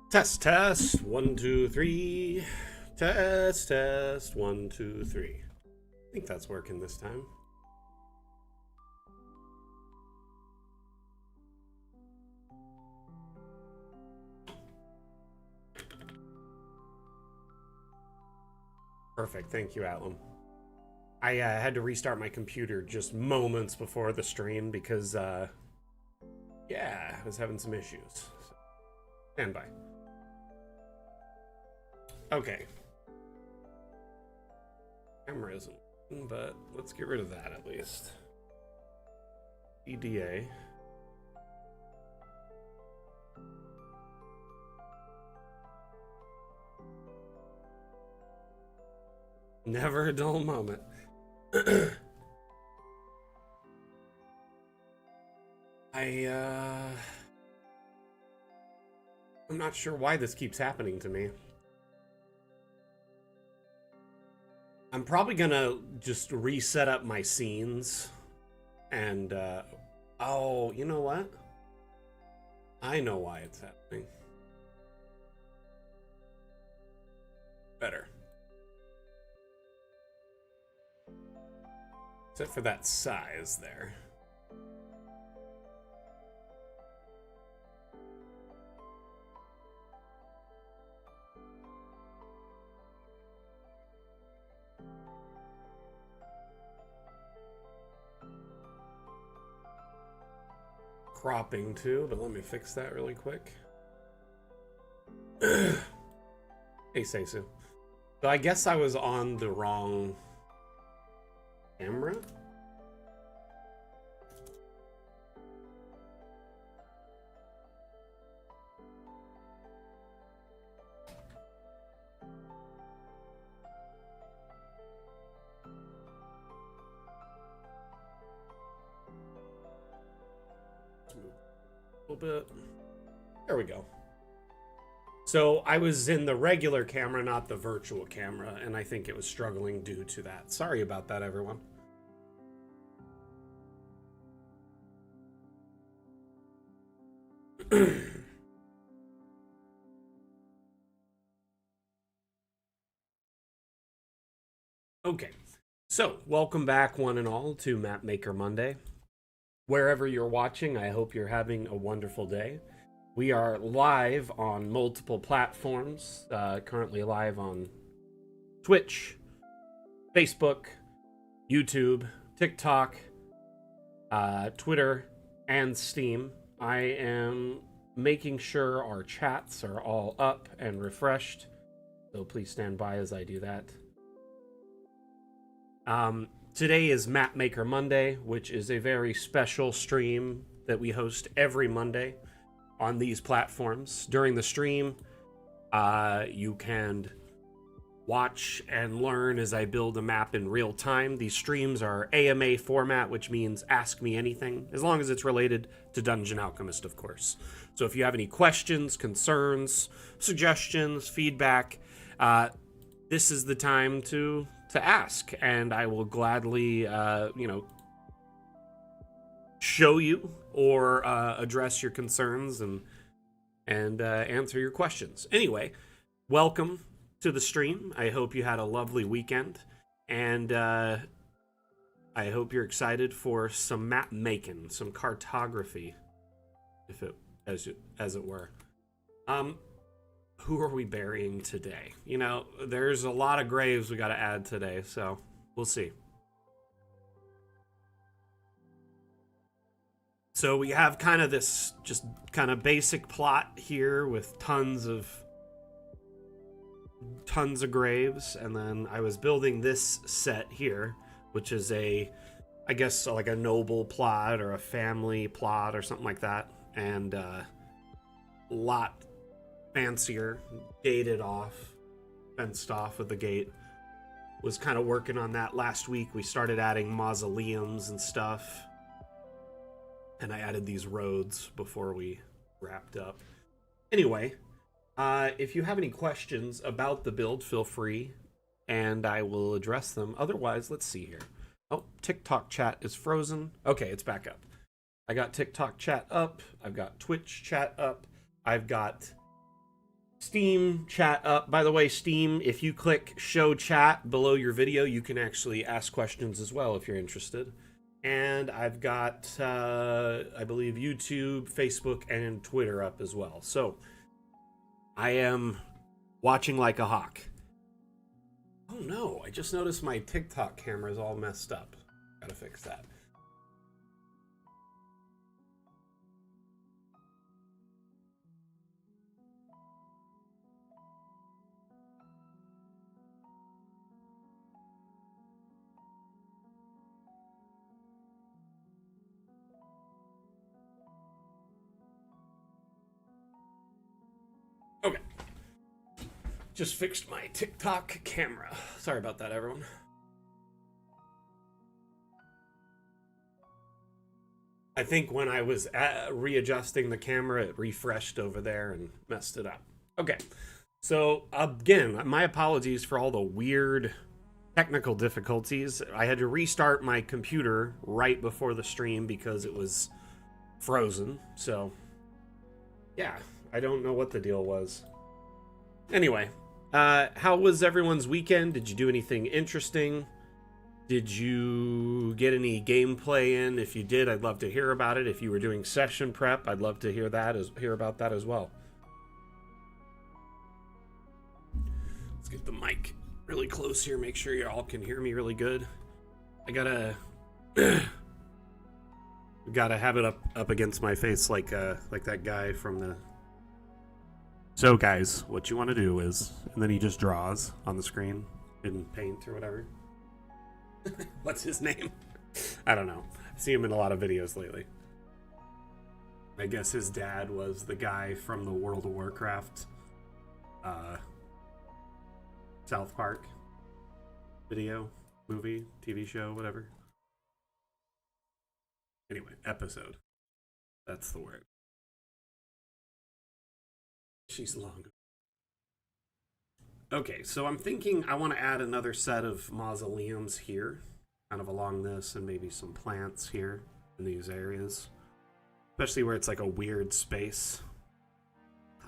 Test, test, 1, 2, 3. Test, test, 1, 2, 3. I think that's working this time. Perfect, thank you, Atlam. I had to restart my computer just moments before the stream because, yeah, I was having some issues. So, stand by. Okay. Camera isn't working, but let's get rid of that at least. EDA. Never a dull moment. I'm not sure why this keeps happening to me. I'm probably gonna just reset up my scenes and, oh, you know what? I know why it's happening. Better. Except for that size there. Cropping too, but let me fix that really quick. Hey, Seisu. So I guess I was on the wrong camera? A little bit. There we go. So I was in the regular camera, not the virtual camera, and I think it was struggling due to that. Sorry about that, everyone. Okay, so welcome back one and all to Mapmaker Monday. Wherever you're watching, I hope you're having a wonderful day. We are live on multiple platforms, currently live on Twitch, Facebook, YouTube, TikTok, Twitter, and Steam. I am making sure our chats are all up and refreshed, so please stand by as I do that. Today is Mapmaker Monday, which is a very special stream that we host every Monday on these platforms. During the stream, you can watch and learn as I build a map in real time. These streams are AMA format, which means ask me anything, as long as it's related to Dungeon Alchemist, of course. So if you have any questions, concerns, suggestions, feedback, this is the time to ask, and I will gladly, show you or address your concerns and answer your questions. Anyway, welcome to the stream. I hope you had a lovely weekend, and I hope you're excited for some map making, some cartography, as it were. Who are we burying today? You know, there's a lot of graves we got to add today, so we'll see. So we have kind of this just kind of basic plot here with tons of graves, and then I was building this set here, which is I guess like a noble plot or a family plot or something like that, and a lot fancier, gated off, fenced off with the gate. Was kind of working on that last week. We started adding mausoleums and stuff, and I added these roads before we wrapped up. Anyway, if you have any questions about the build, feel free, and I will address them. Otherwise, let's see here. Oh, TikTok chat is frozen. Okay, it's back up. I got TikTok chat up. I've got Twitch chat up. I've got Steam chat up. By the way, Steam, if you click show chat below your video, you can actually ask questions as well if you're interested. And I've got, I believe, YouTube, Facebook, and Twitter up as well. So I am watching like a hawk. Oh no, I just noticed my TikTok camera is all messed up. Gotta fix that. Okay. Just fixed my TikTok camera. Sorry about that, everyone. I think when I was readjusting the camera, it refreshed over there and messed it up. Okay. So, again, my apologies for all the weird technical difficulties. I had to restart my computer right before the stream because it was frozen. So, yeah, I don't know what the deal was. Anyway, how was everyone's weekend? Did you do anything interesting? Did you get any gameplay in? If you did, I'd love to hear about it. If you were doing session prep, I'd love to hear about that as well. Let's get the mic really close here. Make sure you all can hear me really good. I gotta have it up against my face like that guy from the. So guys, what you want to do is, and then he just draws on the screen in paint or whatever. What's his name? I don't know. I see him in a lot of videos lately. I guess his dad was the guy from the World of Warcraft South Park video, movie, TV show, whatever. Anyway, episode. That's the word. She's long. Okay, so I'm thinking I want to add another set of mausoleums here, kind of along this, and maybe some plants here in these areas, especially where it's like a weird space.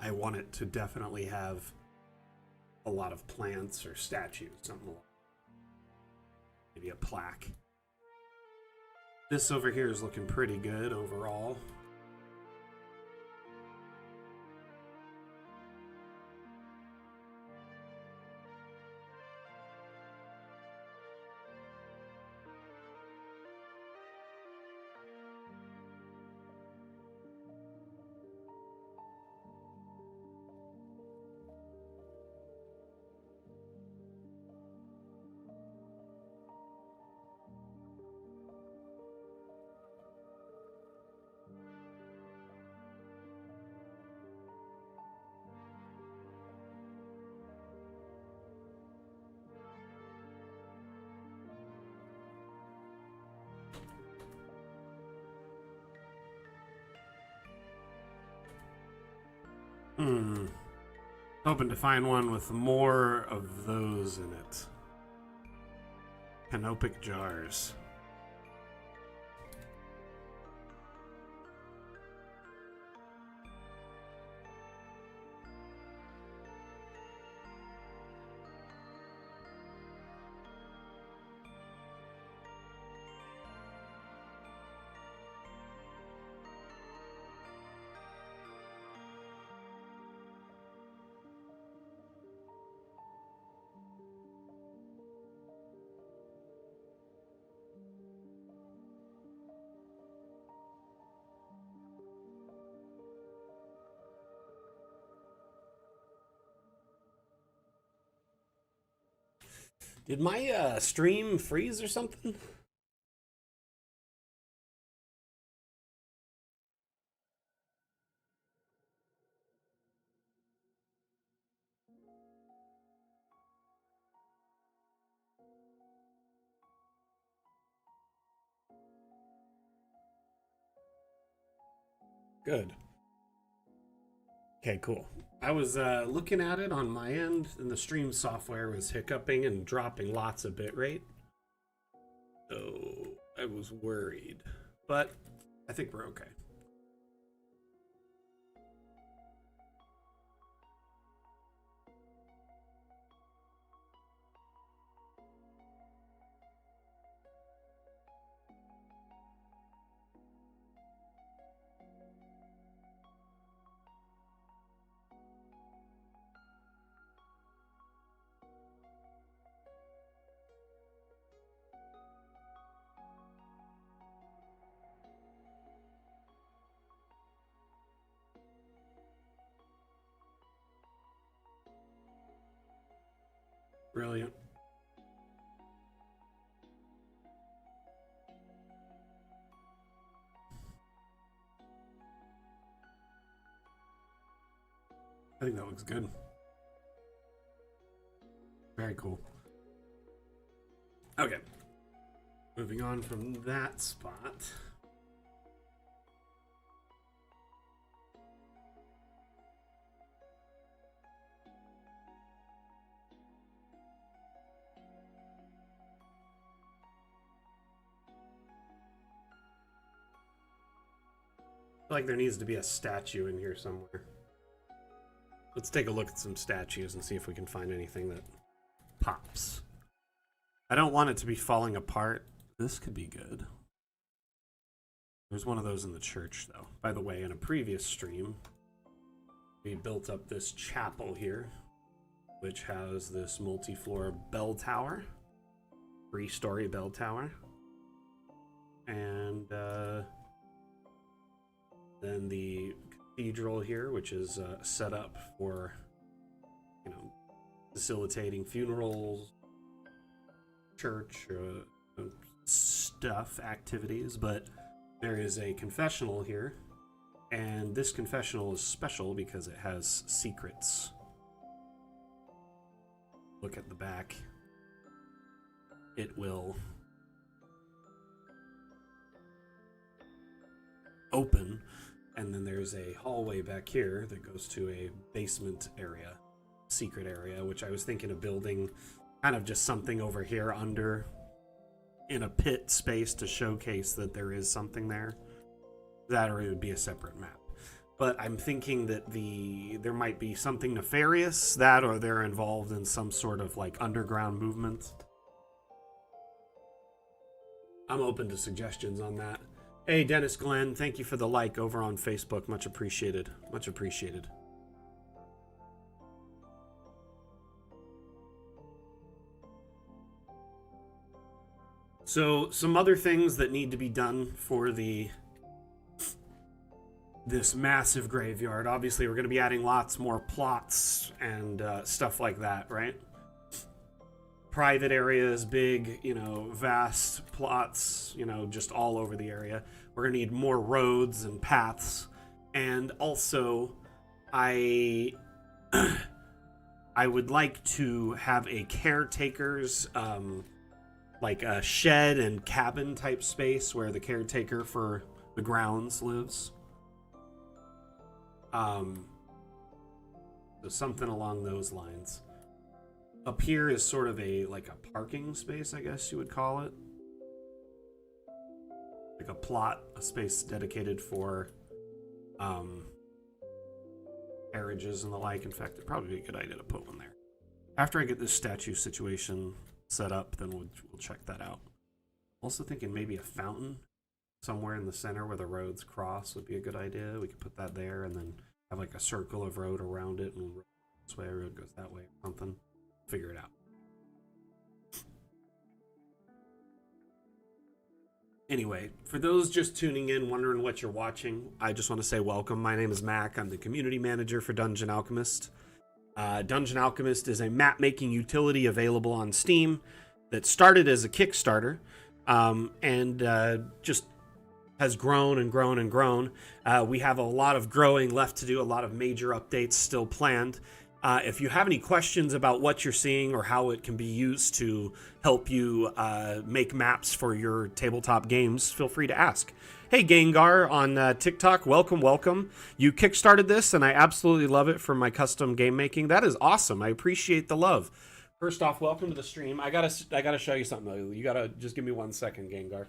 I want it to definitely have a lot of plants or statues, something like maybe a plaque. This over here is looking pretty good overall. Hoping to find one with more of those in it. Canopic jars. Did my stream freeze or something? Good. Okay, cool. I was looking at it on my end, and the stream software was hiccuping and dropping lots of bitrate. So I was worried. But I think we're okay. Brilliant. I think that looks good. Very cool. Okay. Moving on from that spot. I feel like there needs to be a statue in here somewhere. Let's take a look at some statues and see if we can find anything that pops. I don't want it to be falling apart. This could be good. There's one of those in the church, though. By the way, in a previous stream, we built up this chapel here, which has this multi-floor bell tower, 3-story bell tower, and then the cathedral here, which is set up for, you know, facilitating funerals, church stuff, activities. But there is a confessional here, and this confessional is special because it has secrets. Look at the back. It will open, and then there's a hallway back here that goes to a basement area, secret area, which I was thinking of building kind of just something over here under in a pit space to showcase that there is something there. That, or it would be a separate map. But I'm thinking that there might be something nefarious, that, or they're involved in some sort of like underground movement. I'm open to suggestions on that. Hey, Dennis Glenn, thank you for the like over on Facebook. Much appreciated. Much appreciated. So, some other things that need to be done for this massive graveyard. Obviously, we're going to be adding lots more plots and stuff like that, right? Private areas, big, you know, vast plots, you know, just all over the area. We're going to need more roads and paths. And also, I would like to have a caretaker's, like a shed and cabin type space where the caretaker for the grounds lives. So something along those lines. Up here is sort of like a parking space, I guess you would call it. Like a plot, a space dedicated for carriages and the like. In fact, it'd probably be a good idea to put one there. After I get this statue situation set up, then we'll check that out. Also thinking maybe a fountain somewhere in the center where the roads cross would be a good idea. We could put that there and then have like a circle of road around it, and this way, road goes that way, or something. Figure it out. Anyway, for those just tuning in, wondering what you're watching, I just want to say welcome. My name is Mac. I'm the community manager for Dungeon Alchemist. Dungeon Alchemist is a map-making utility available on Steam that started as a Kickstarter and just has grown and grown and grown. We have a lot of growing left to do, a lot of major updates still planned. If you have any questions about what you're seeing or how it can be used to help you make maps for your tabletop games, feel free to ask. Hey, Gengar on TikTok, welcome, welcome. You kickstarted this, and I absolutely love it for my custom game making. That is awesome. I appreciate the love. First off, welcome to the stream. I gotta show you something, though. You gotta just give me 1 second, Gengar.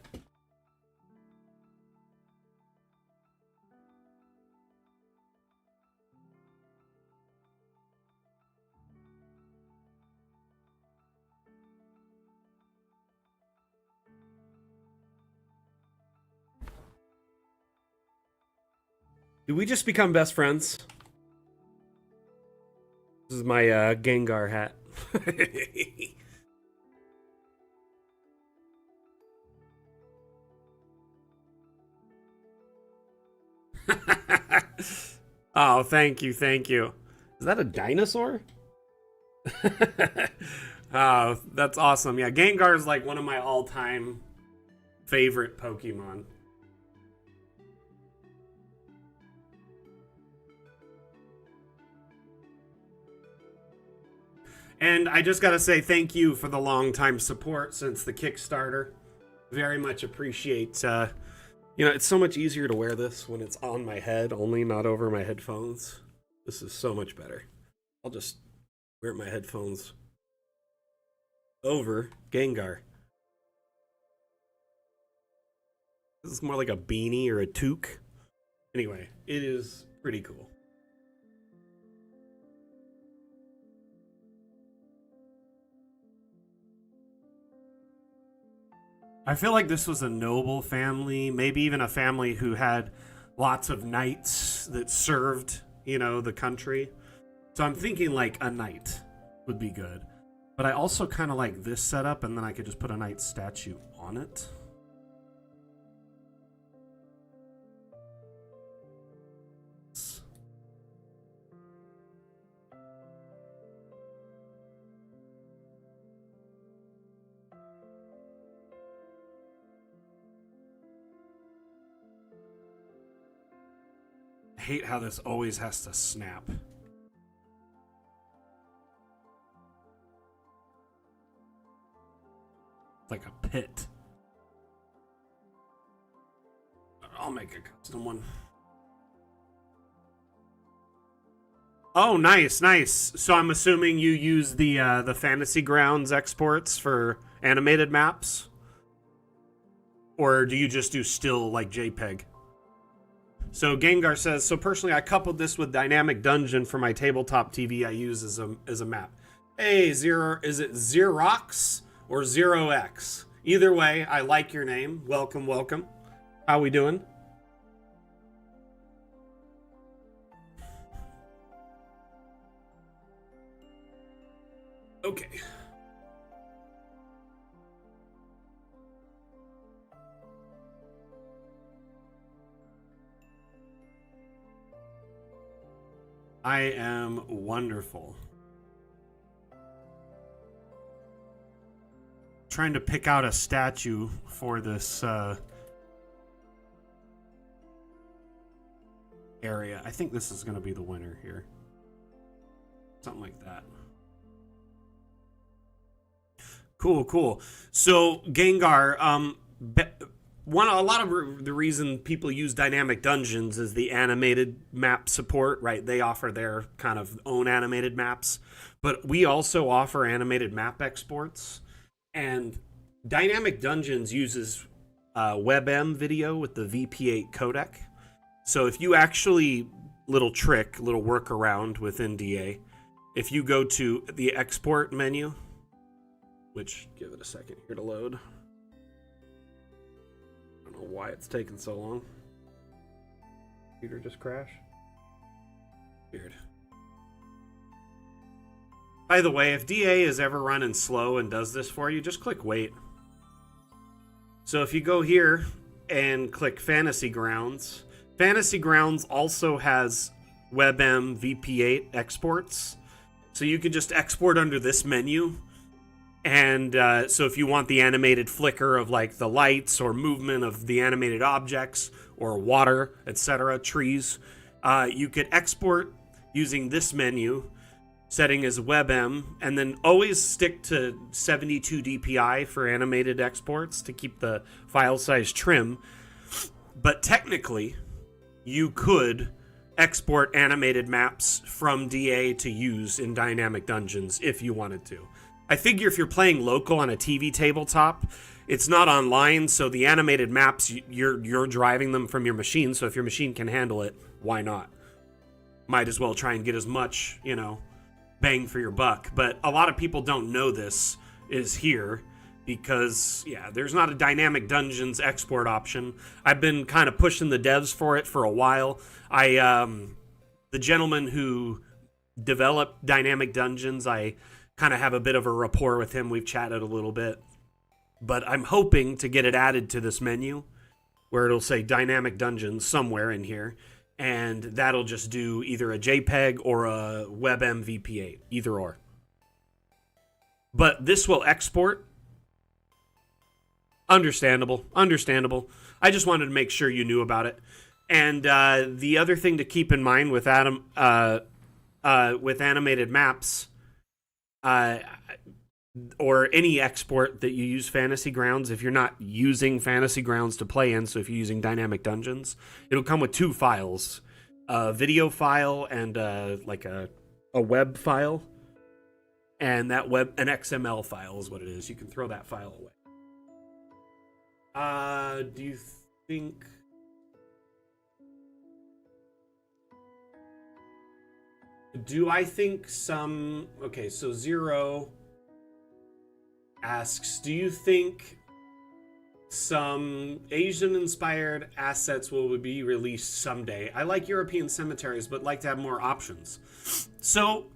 Did we just become best friends? This is my Gengar hat. Oh, thank you, thank you. Is that a dinosaur? Oh, that's awesome. Yeah, Gengar is like one of my all-time favorite Pokemon. And I just got to say thank you for the long time support since the Kickstarter. Very much appreciate. It's so much easier to wear this when it's on my head only, not over my headphones. This is so much better. I'll just wear my headphones over Gengar. This is more like a beanie or a toque. Anyway, it is pretty cool. I feel like this was a noble family, maybe even a family who had lots of knights that served, the country. So I'm thinking like a knight would be good. But I also kind of like this setup, and then I could just put a knight statue on it. I hate how this always has to snap. It's like a pit. I'll make a custom one. Oh, nice, nice. So I'm assuming you use the Fantasy Grounds exports for animated maps? Or do you just do still like JPEG? So Gengar says, so personally I coupled this with Dynamic Dungeon for my tabletop TV I use as a map. Hey, Zero, is it Xerox or Zero X? Either way, I like your name. Welcome, welcome. How we doing? Okay. I am wonderful. Trying to pick out a statue for this area. I think this is going to be the winner here. Something like that. Cool, cool. So Gengar, a lot of the reason people use dynamic dungeons is the animated map support, right? They offer their kind of own animated maps, but we also offer animated map exports. And dynamic dungeons uses WebM video with the VP8 codec. So if you actually, little workaround within DA, if you go to the export menu, which, give it a second here to load. I don't know why it's taking so long. Computer just crashed. Weird. By the way, if DA is ever running slow and does this for you, just click wait. So if you go here and click Fantasy Grounds, Fantasy Grounds also has WebM VP8 exports. So you can just export under this menu. And so if you want the animated flicker of like the lights or movement of the animated objects or water, etc., trees, you could export using this menu, setting as WebM, and then always stick to 72 dpi for animated exports to keep the file size trim. But technically, you could export animated maps from DA to use in Dynamic Dungeons if you wanted to. I figure if you're playing local on a TV tabletop, it's not online, so the animated maps, you're driving them from your machine, so if your machine can handle it, why not? Might as well try and get as much, bang for your buck. But a lot of people don't know this is here because, there's not a Dynamic Dungeons export option. I've been kind of pushing the devs for it for a while. The gentleman who developed Dynamic Dungeons, I kind of have a bit of a rapport with him. We've chatted a little bit. But I'm hoping to get it added to this menu where it'll say Dynamic Dungeons somewhere in here. And that'll just do either a JPEG or a WebM VP8, either or. But this will export. Understandable. I just wanted to make sure you knew about it. And the other thing to keep in mind with with animated maps, or any export that you use Fantasy Grounds, if you're not using Fantasy Grounds to play in, so if you're using Dynamic Dungeons, it'll come with two files, a video file and like a web file. And that an XML file is what it is. You can throw that file away. Do you think... Do I think some... Okay, so Zero asks, do you think some Asian-inspired assets will be released someday? I like European cemeteries, but like to have more options. So,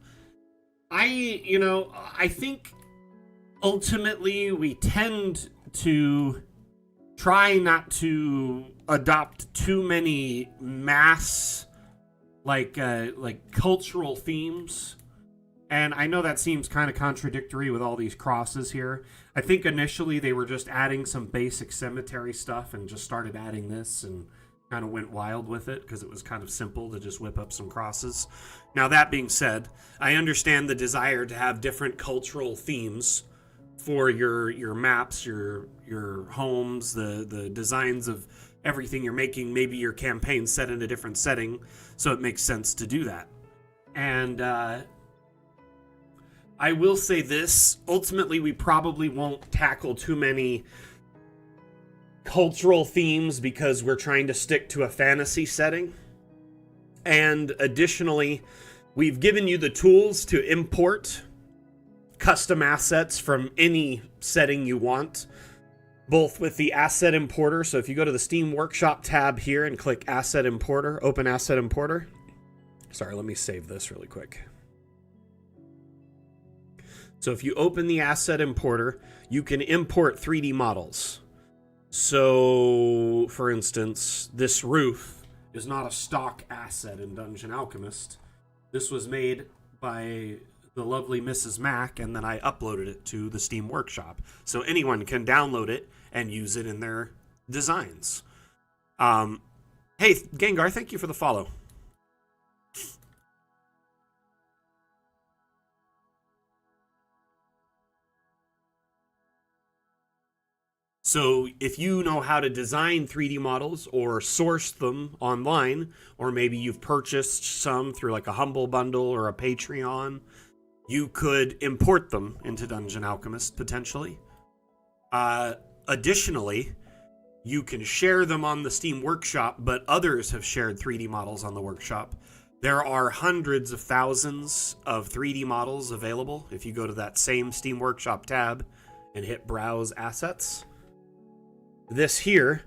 I think ultimately we tend to try not to adopt too many mass like cultural themes. And I know that seems kind of contradictory with all these crosses here. I think initially they were just adding some basic cemetery stuff and just started adding this and kind of went wild with it because it was kind of simple to just whip up some crosses. Now, that being said, I understand the desire to have different cultural themes for your maps, your homes, the designs of everything you're making. Maybe your campaign's set in a different setting, so it makes sense to do that. And I will say this, ultimately we probably won't tackle too many cultural themes because we're trying to stick to a fantasy setting. And additionally, we've given you the tools to import custom assets from any setting you want, both with the asset importer. So if you go to the Steam Workshop tab here and click Asset Importer, open Asset Importer. Sorry, let me save this really quick. So if you open the Asset Importer, you can import 3D models. So, for instance, this roof is not a stock asset in Dungeon Alchemist. This was made by the lovely Mrs. Mac, and then I uploaded it to the Steam Workshop. So anyone can download it and use it in their designs. Hey, Gengar, thank you for the follow. So if you know how to design 3D models or source them online, or maybe you've purchased some through like a Humble Bundle or a Patreon, you could import them into Dungeon Alchemist potentially. Additionally, you can share them on the Steam Workshop, but others have shared 3D models on the workshop. There are hundreds of thousands of 3D models available if you go to that same Steam Workshop tab and hit Browse Assets. This here,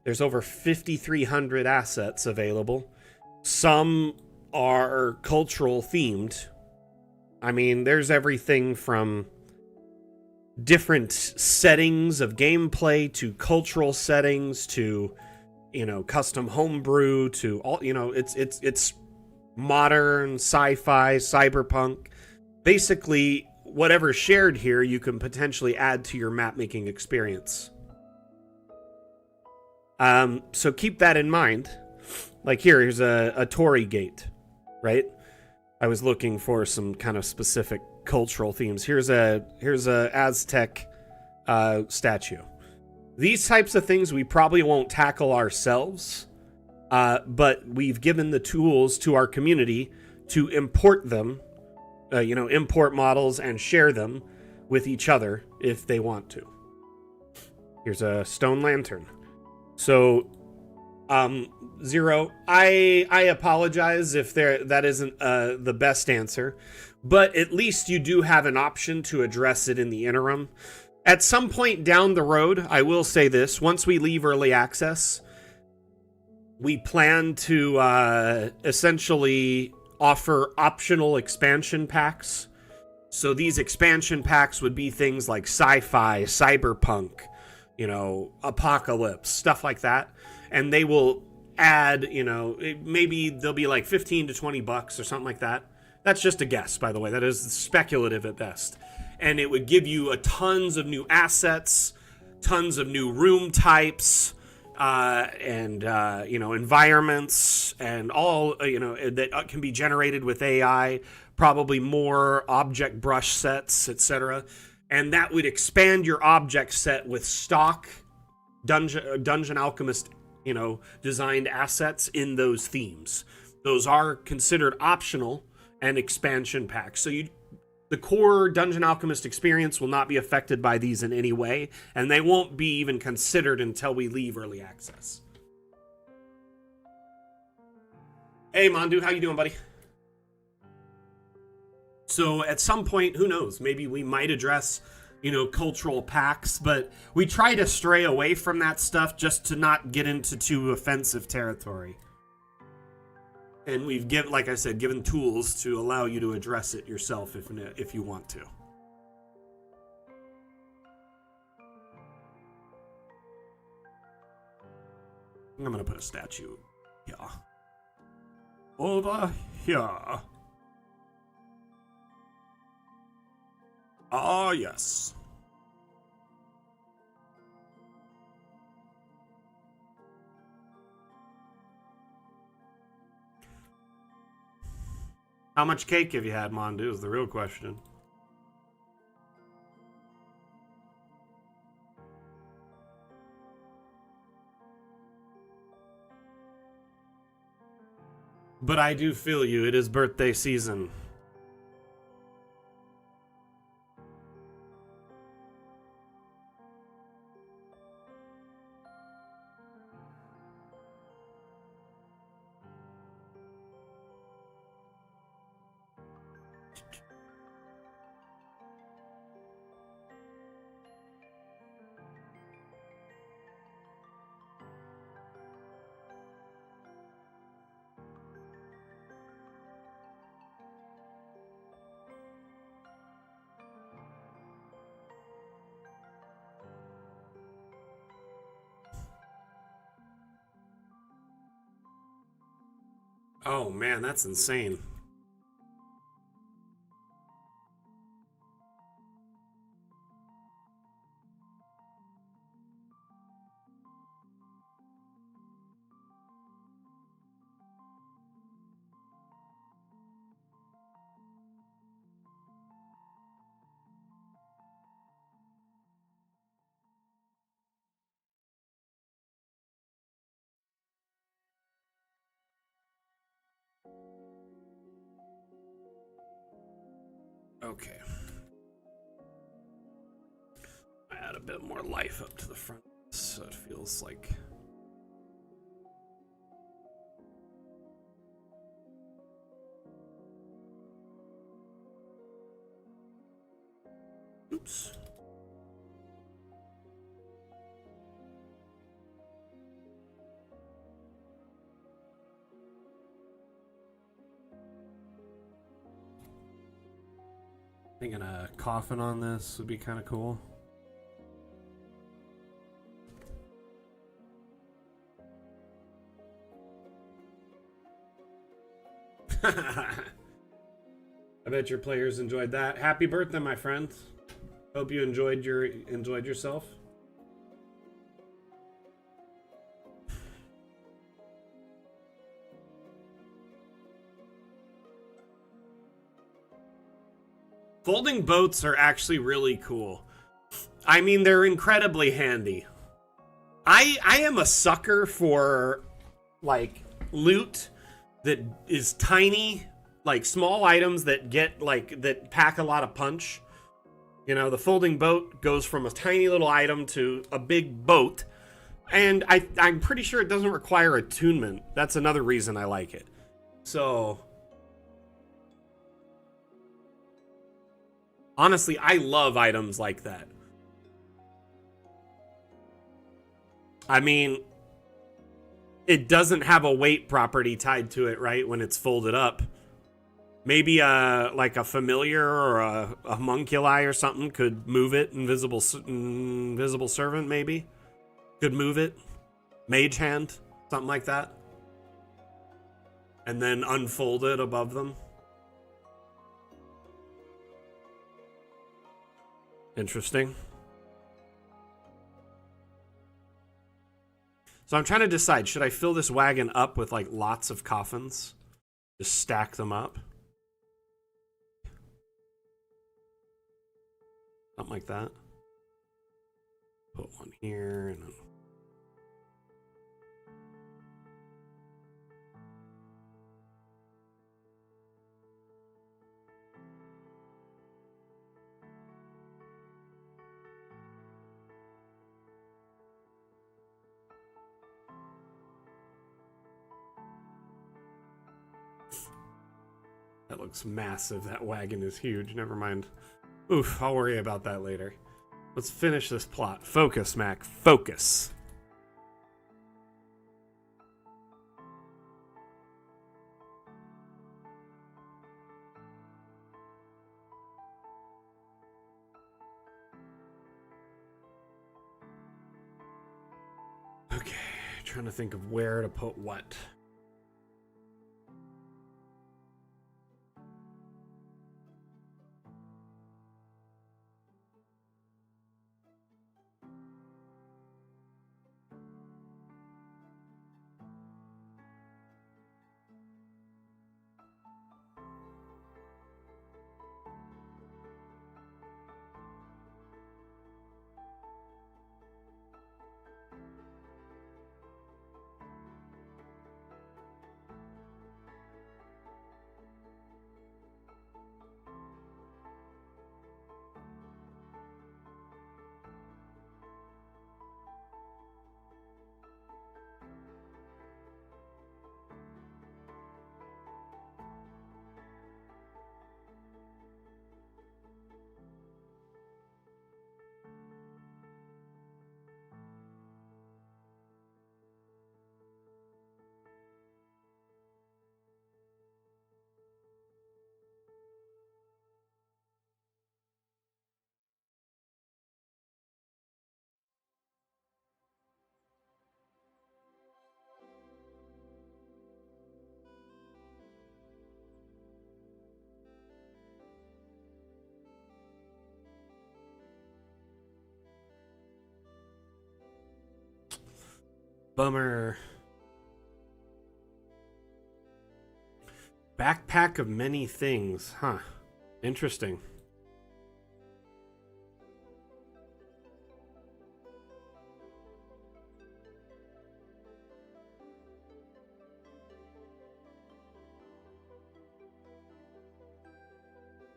there's over 5,300 assets available. Some are cultural themed. I mean, there's everything from different settings of gameplay to cultural settings to, custom homebrew to all, it's modern, sci-fi, cyberpunk. Basically, whatever's shared here, you can potentially add to your map making experience. So keep that in mind. Like here's a Torii gate, right? I was looking for some kind of specific cultural themes. Here's a Aztec statue. These types of things we probably won't tackle ourselves, but we've given the tools to our community to import them, import models and share them with each other if they want to. Here's a stone lantern. So, Zero, I apologize if that isn't the best answer, but at least you do have an option to address it in the interim. At some point down the road, I will say this, once we leave early access, we plan to essentially offer optional expansion packs. So these expansion packs would be things like sci-fi, cyberpunk, apocalypse, stuff like that. And they will add, maybe they'll be like 15 to $20 or something like that. That's just a guess, by the way. That is speculative at best. and it would give you a tons of new assets, tons of new room types, and environments, and all that can be generated with AI. Probably more object brush sets, etc. And that would expand your object set with stock Dungeon Alchemist, designed assets in those themes. Those are considered optional and expansion packs. So the core Dungeon Alchemist experience will not be affected by these in any way, and they won't be even considered until we leave early access. Hey, Mondu, how you doing, buddy? So at some point, who knows, maybe we might address, cultural packs, but we try to stray away from that stuff just to not get into too offensive territory. And we've given tools to allow you to address it yourself if you want to. I'm gonna put a statue here. Over here. Ah, yes. How much cake have you had, Mondu, is the real question. But I do feel you. It is birthday season. Oh man, that's insane. Okay. Add a bit more life up to the front so it feels like... Oops. Thinking a coffin on this would be kind of cool. I bet your players enjoyed that. Happy birthday, my friend. Hope you enjoyed yourself. Folding boats are actually really cool. I mean, they're incredibly handy. I am a sucker for like loot that is tiny, like small items that that pack a lot of punch. The folding boat goes from a tiny little item to a big boat, and I'm pretty sure it doesn't require attunement. That's another reason I like it. So honestly, I love items like that. I mean, it doesn't have a weight property tied to it, right, when it's folded up. Maybe like a familiar or a homunculi or something could move it. Invisible servant, maybe, could move it. Mage hand, something like that. And then unfold it above them. Interesting. So I'm trying to decide, should I fill this wagon up with like lots of coffins? Just stack them up? Something like that. Put one here and then... That looks massive. That wagon is huge. Never mind. Oof, I'll worry about that later. Let's finish this plot. Focus, Mac. Focus. Okay, trying to think of where to put what. Bummer. Backpack of many things. Huh. Interesting.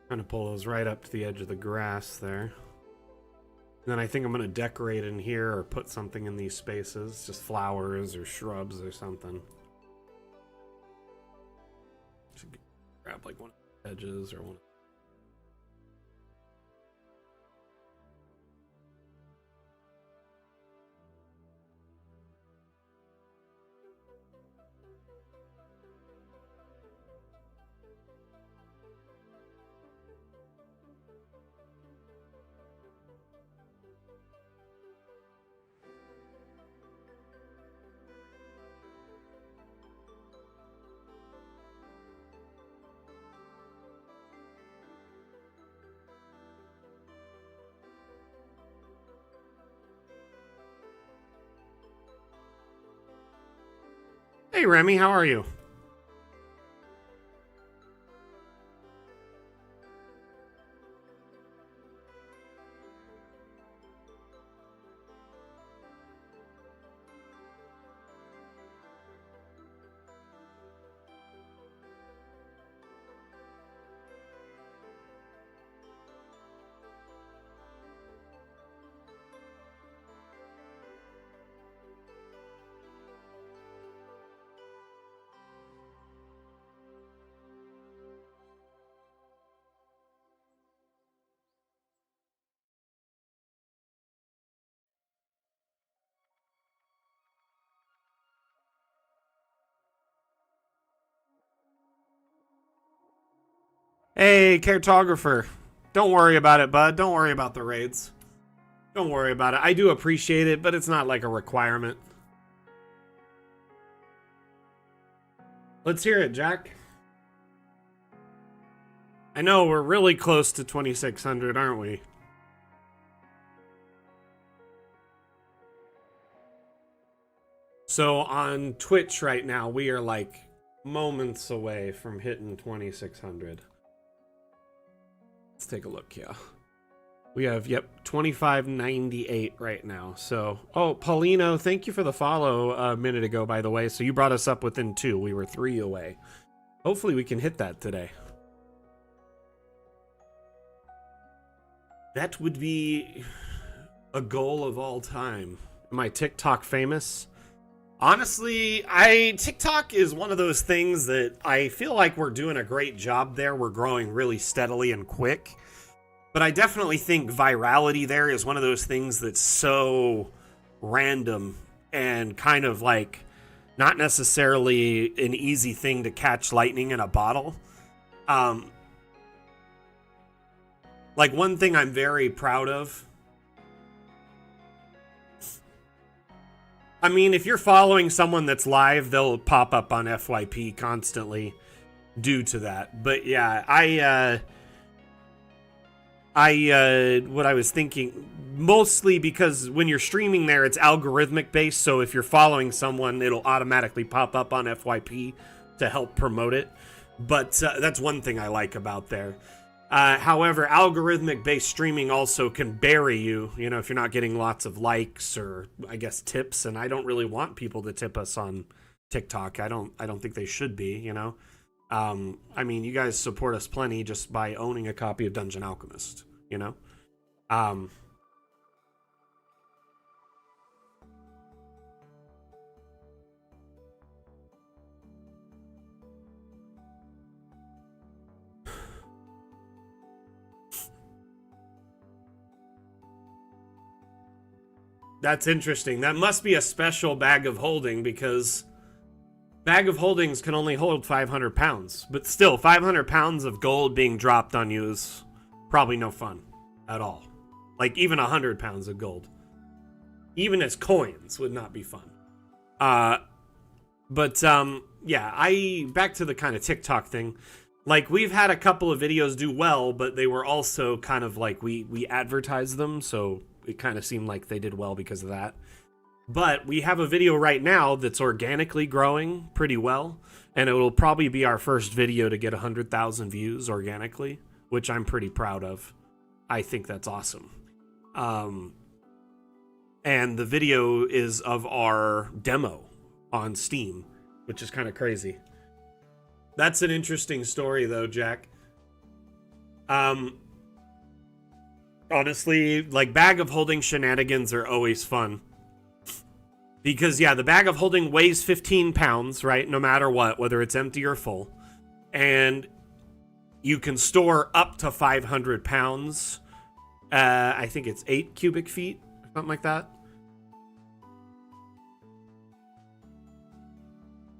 Trying to pull those right up to the edge of the grass there. And then I think I'm going to decorate in here or put something in these spaces. Just flowers or shrubs or something. Should grab like one of the edges or one. Hey Remy, how are you? Hey, cartographer. Don't worry about it, bud. Don't worry about the raids. Don't worry about it. I do appreciate it, but it's not like a requirement. Let's hear it, Jack. I know we're really close to 2600, aren't we? So on Twitch right now, we are like moments away from hitting 2,600. Let's take a look here. We have, yep, 2598 right now. So, oh, Paulino, thank you for the follow a minute ago, by the way. So you brought us up within 2. We were 3 away. Hopefully we can hit that today. That would be a goal of all time. Am I TikTok famous? Honestly, TikTok is one of those things that I feel like we're doing a great job there. We're growing really steadily and quick. But I definitely think virality there is one of those things that's so random and kind of like not necessarily an easy thing to catch lightning in a bottle. Like one thing I'm very proud of. I mean, if you're following someone that's live, they'll pop up on FYP constantly due to that. But yeah, what I was thinking, mostly because when you're streaming there, it's algorithmic based. So if you're following someone, it'll automatically pop up on FYP to help promote it. But that's one thing I like about there. However, algorithmic based streaming also can bury you, you know, if you're not getting lots of likes or I guess tips. And I don't really want people to tip us on TikTok. I don't think they should be, you know. I mean, you guys support us plenty just by owning a copy of Dungeon Alchemist, you know? That's interesting. That must be a special bag of holding because bag of holdings can only hold 500 pounds. But still, 500 pounds of gold being dropped on you is probably no fun at all. Like even 100 pounds of gold. Even as coins would not be fun. Yeah, back to the kind of TikTok thing. Like we've had a couple of videos do well, but they were also kind of like we advertised them, so it kind of seemed like they did well because of that. But we have a video right now that's organically growing pretty well, and it will probably be our first video to get 100,000 views organically, which I'm pretty proud of. I think that's awesome. And the video is of our demo on Steam, which is kind of crazy. That's an interesting story, though, Jack. Honestly, like, bag of holding shenanigans are always fun. Because, yeah, the bag of holding weighs 15 pounds, right? No matter what, whether it's empty or full. And you can store up to 500 pounds. I think it's 8 cubic feet, something like that.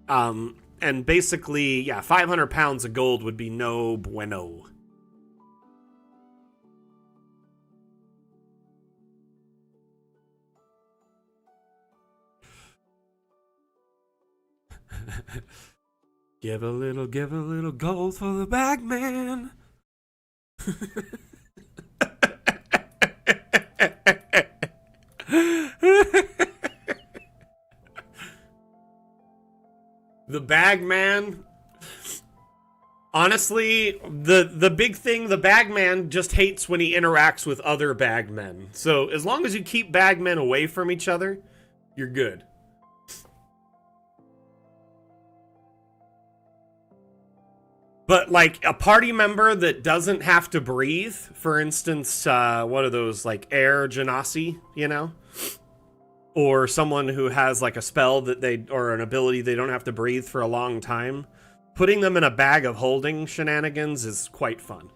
And basically, yeah, 500 pounds of gold would be no bueno. Give a little gold for the bag man. The bag man. Honestly, the big thing, the bag man just hates when he interacts with other bag men. So as long as you keep bag men away from each other, you're good. But like a party member that doesn't have to breathe, for instance, what are those, like air genasi, you know? Or someone who has like a spell that or an ability they don't have to breathe for a long time. Putting them in a bag of holding shenanigans is quite fun.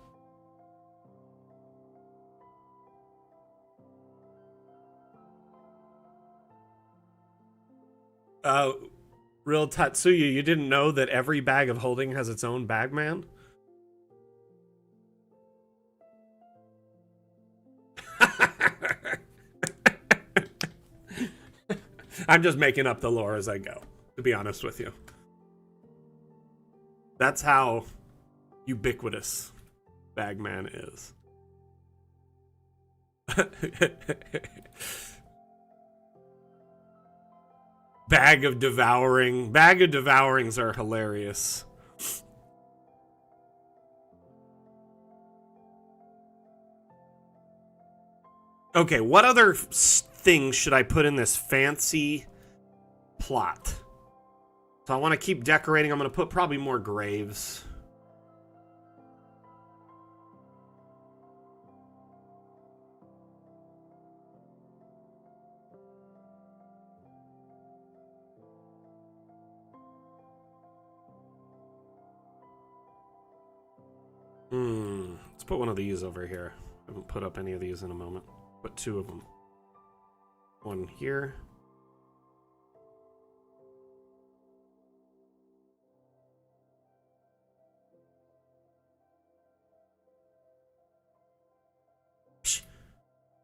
Real Tatsuya, you didn't know that every bag of holding has its own bag man? I'm just making up the lore as I go, to be honest with you. That's how ubiquitous Bagman is. Bag of devouring. Bag of devourings are hilarious. Okay, what other things should I put in this fancy plot? So I want to keep decorating. I'm going to put probably more graves. Let's put one of these over here. I haven't put up any of these in a moment. Put two of them. One here.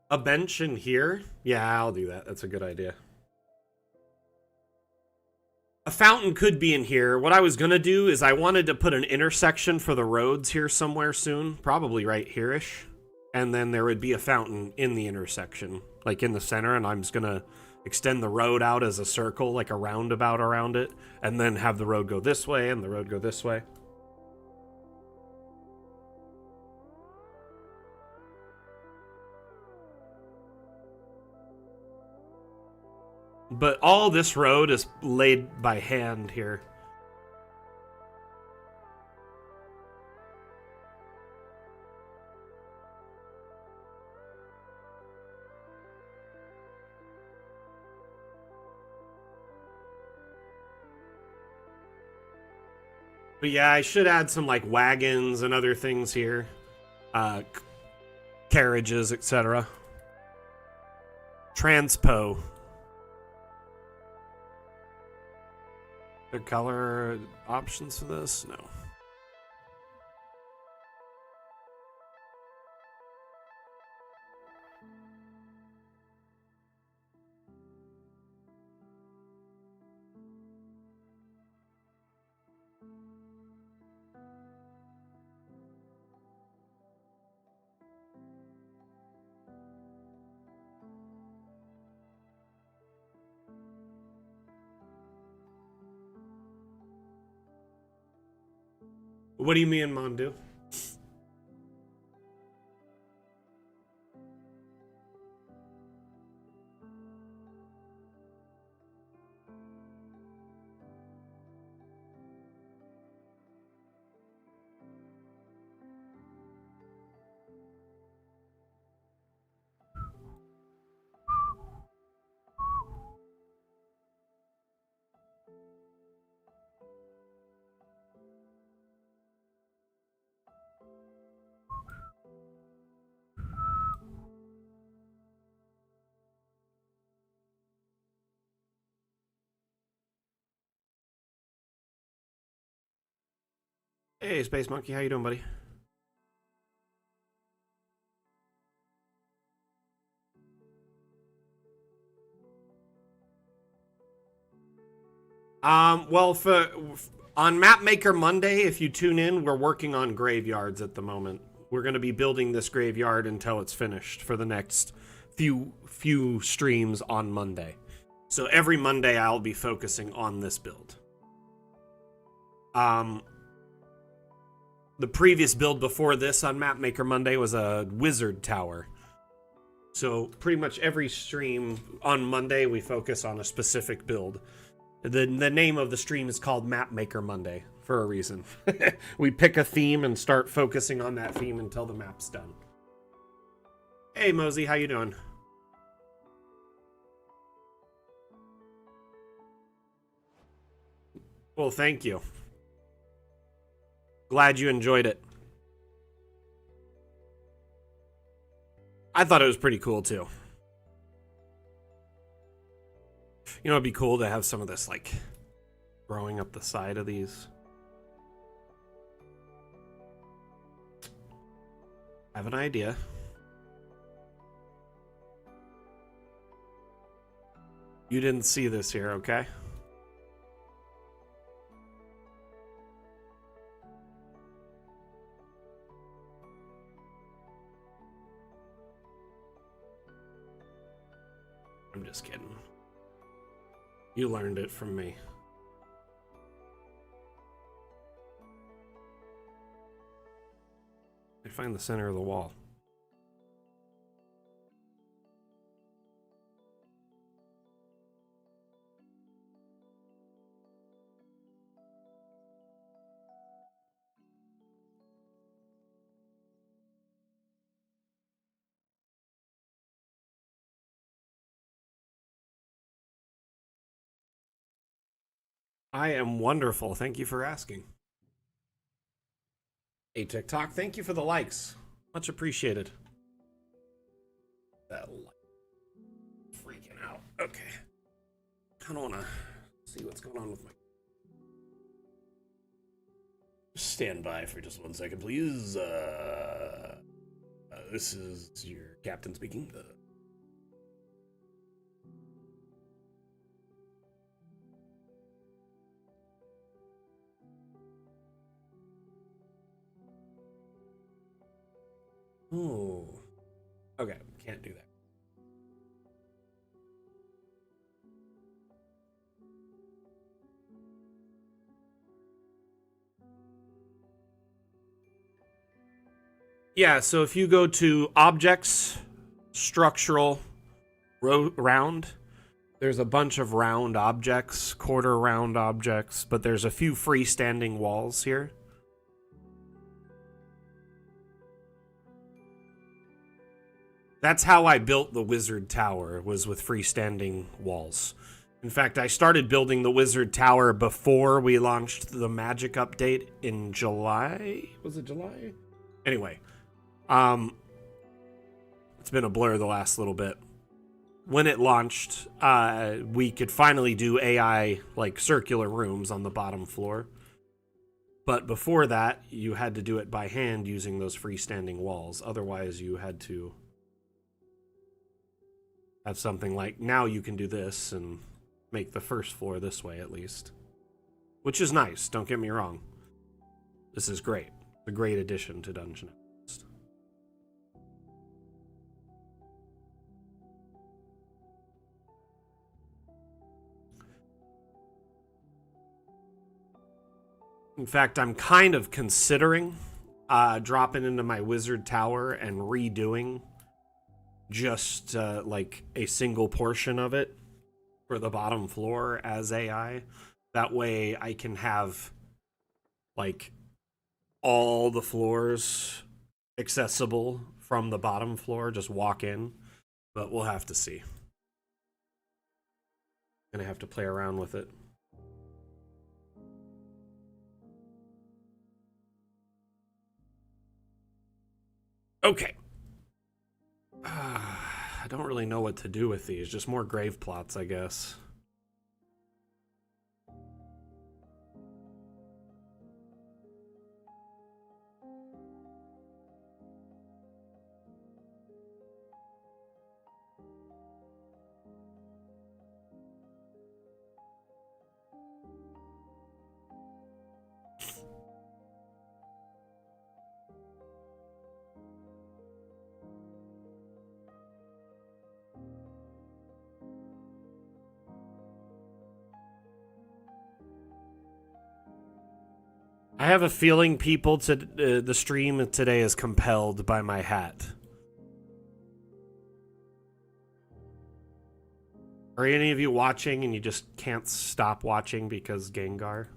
A bench in here? Yeah, I'll do that. That's a good idea. A fountain could be in here. What I was going to do is I wanted to put an intersection for the roads here somewhere soon. Probably right here-ish. And then there would be a fountain in the intersection, like in the center. And I'm just going to extend the road out as a circle, like a roundabout around it. And then have the road go this way and the road go this way. But all this road is laid by hand here. But yeah, I should add some like wagons and other things here. Carriages, etc. Transpo. The color options for this? No. What do you mean, Mondu? Hey, Space Monkey, how you doing, buddy? Well, on Mapmaker Monday, if you tune in, we're working on graveyards at the moment. We're going to be building this graveyard until it's finished for the next few streams on Monday. So every Monday, I'll be focusing on this build. The previous build before this on Mapmaker Monday was a wizard tower. So pretty much every stream on Monday, we focus on a specific build. The name of the stream is called Mapmaker Monday for a reason. We pick a theme and start focusing on that theme until the map's done. Hey, Mosey, how you doing? Well, thank you. Glad you enjoyed it. I thought it was pretty cool, too. You know, it'd be cool to have some of this, like, growing up the side of these. I have an idea. You didn't see this here, okay? I'm just kidding. You learned it from me. I find the center of the wall. I am wonderful. Thank you for asking. Hey, TikTok, thank you for the likes. Much appreciated. That light. Freaking out. Okay. Kind of want to see what's going on with my... Stand by for just 1 second, please. This is your captain speaking. Oh. Okay, can't do that. Yeah, so if you go to Objects, Structural, Round, there's a bunch of round objects, quarter round objects, but there's a few freestanding walls here. That's how I built the Wizard Tower, was with freestanding walls. In fact, I started building the Wizard Tower before we launched the Magic update in July. Was it July? Anyway, it's been a blur the last little bit. When it launched, we could finally do AI, like, circular rooms on the bottom floor. But before that, you had to do it by hand using those freestanding walls. Otherwise, you had to have something like, now you can do this and make the first floor this way at least. Which is nice, don't get me wrong. This is great. A great addition to Dungeon. In fact, I'm kind of considering dropping into my Wizard Tower and redoing just like a single portion of it for the bottom floor as AI. That way I can have like all the floors accessible from the bottom floor, just walk in. But we'll have to see. Gonna have to play around with it. Okay. I don't really know what to do with these. Just more grave plots, I guess. I have a feeling people to the stream today is compelled by my hat. Are any of you watching and you just can't stop watching because Gengar?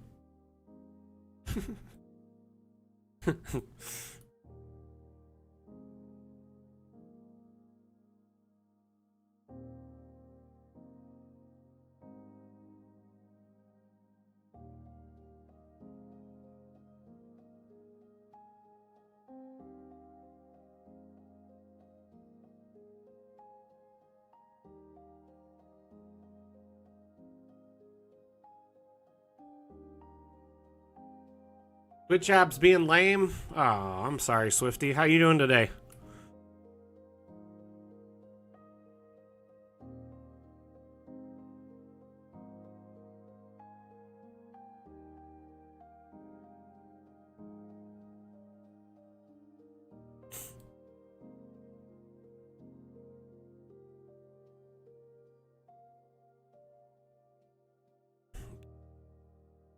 Twitch app's being lame? Oh, I'm sorry, Swifty. How you doing today?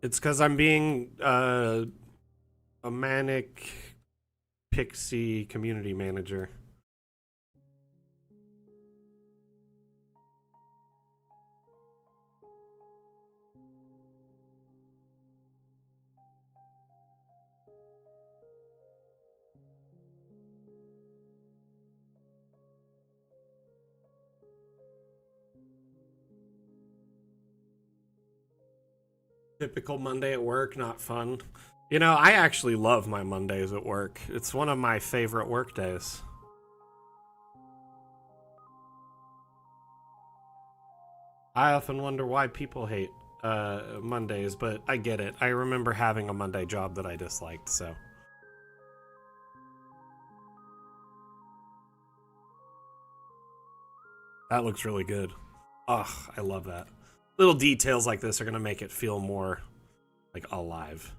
It's because I'm being a manic pixie community manager. Typical Monday at work, not fun. You know, I actually love my Mondays at work. It's one of my favorite work days. I often wonder why people hate Mondays, but I get it. I remember having a Monday job that I disliked, so. That looks really good. Ugh, I love that. Little details like this are going to make it feel more, like, alive.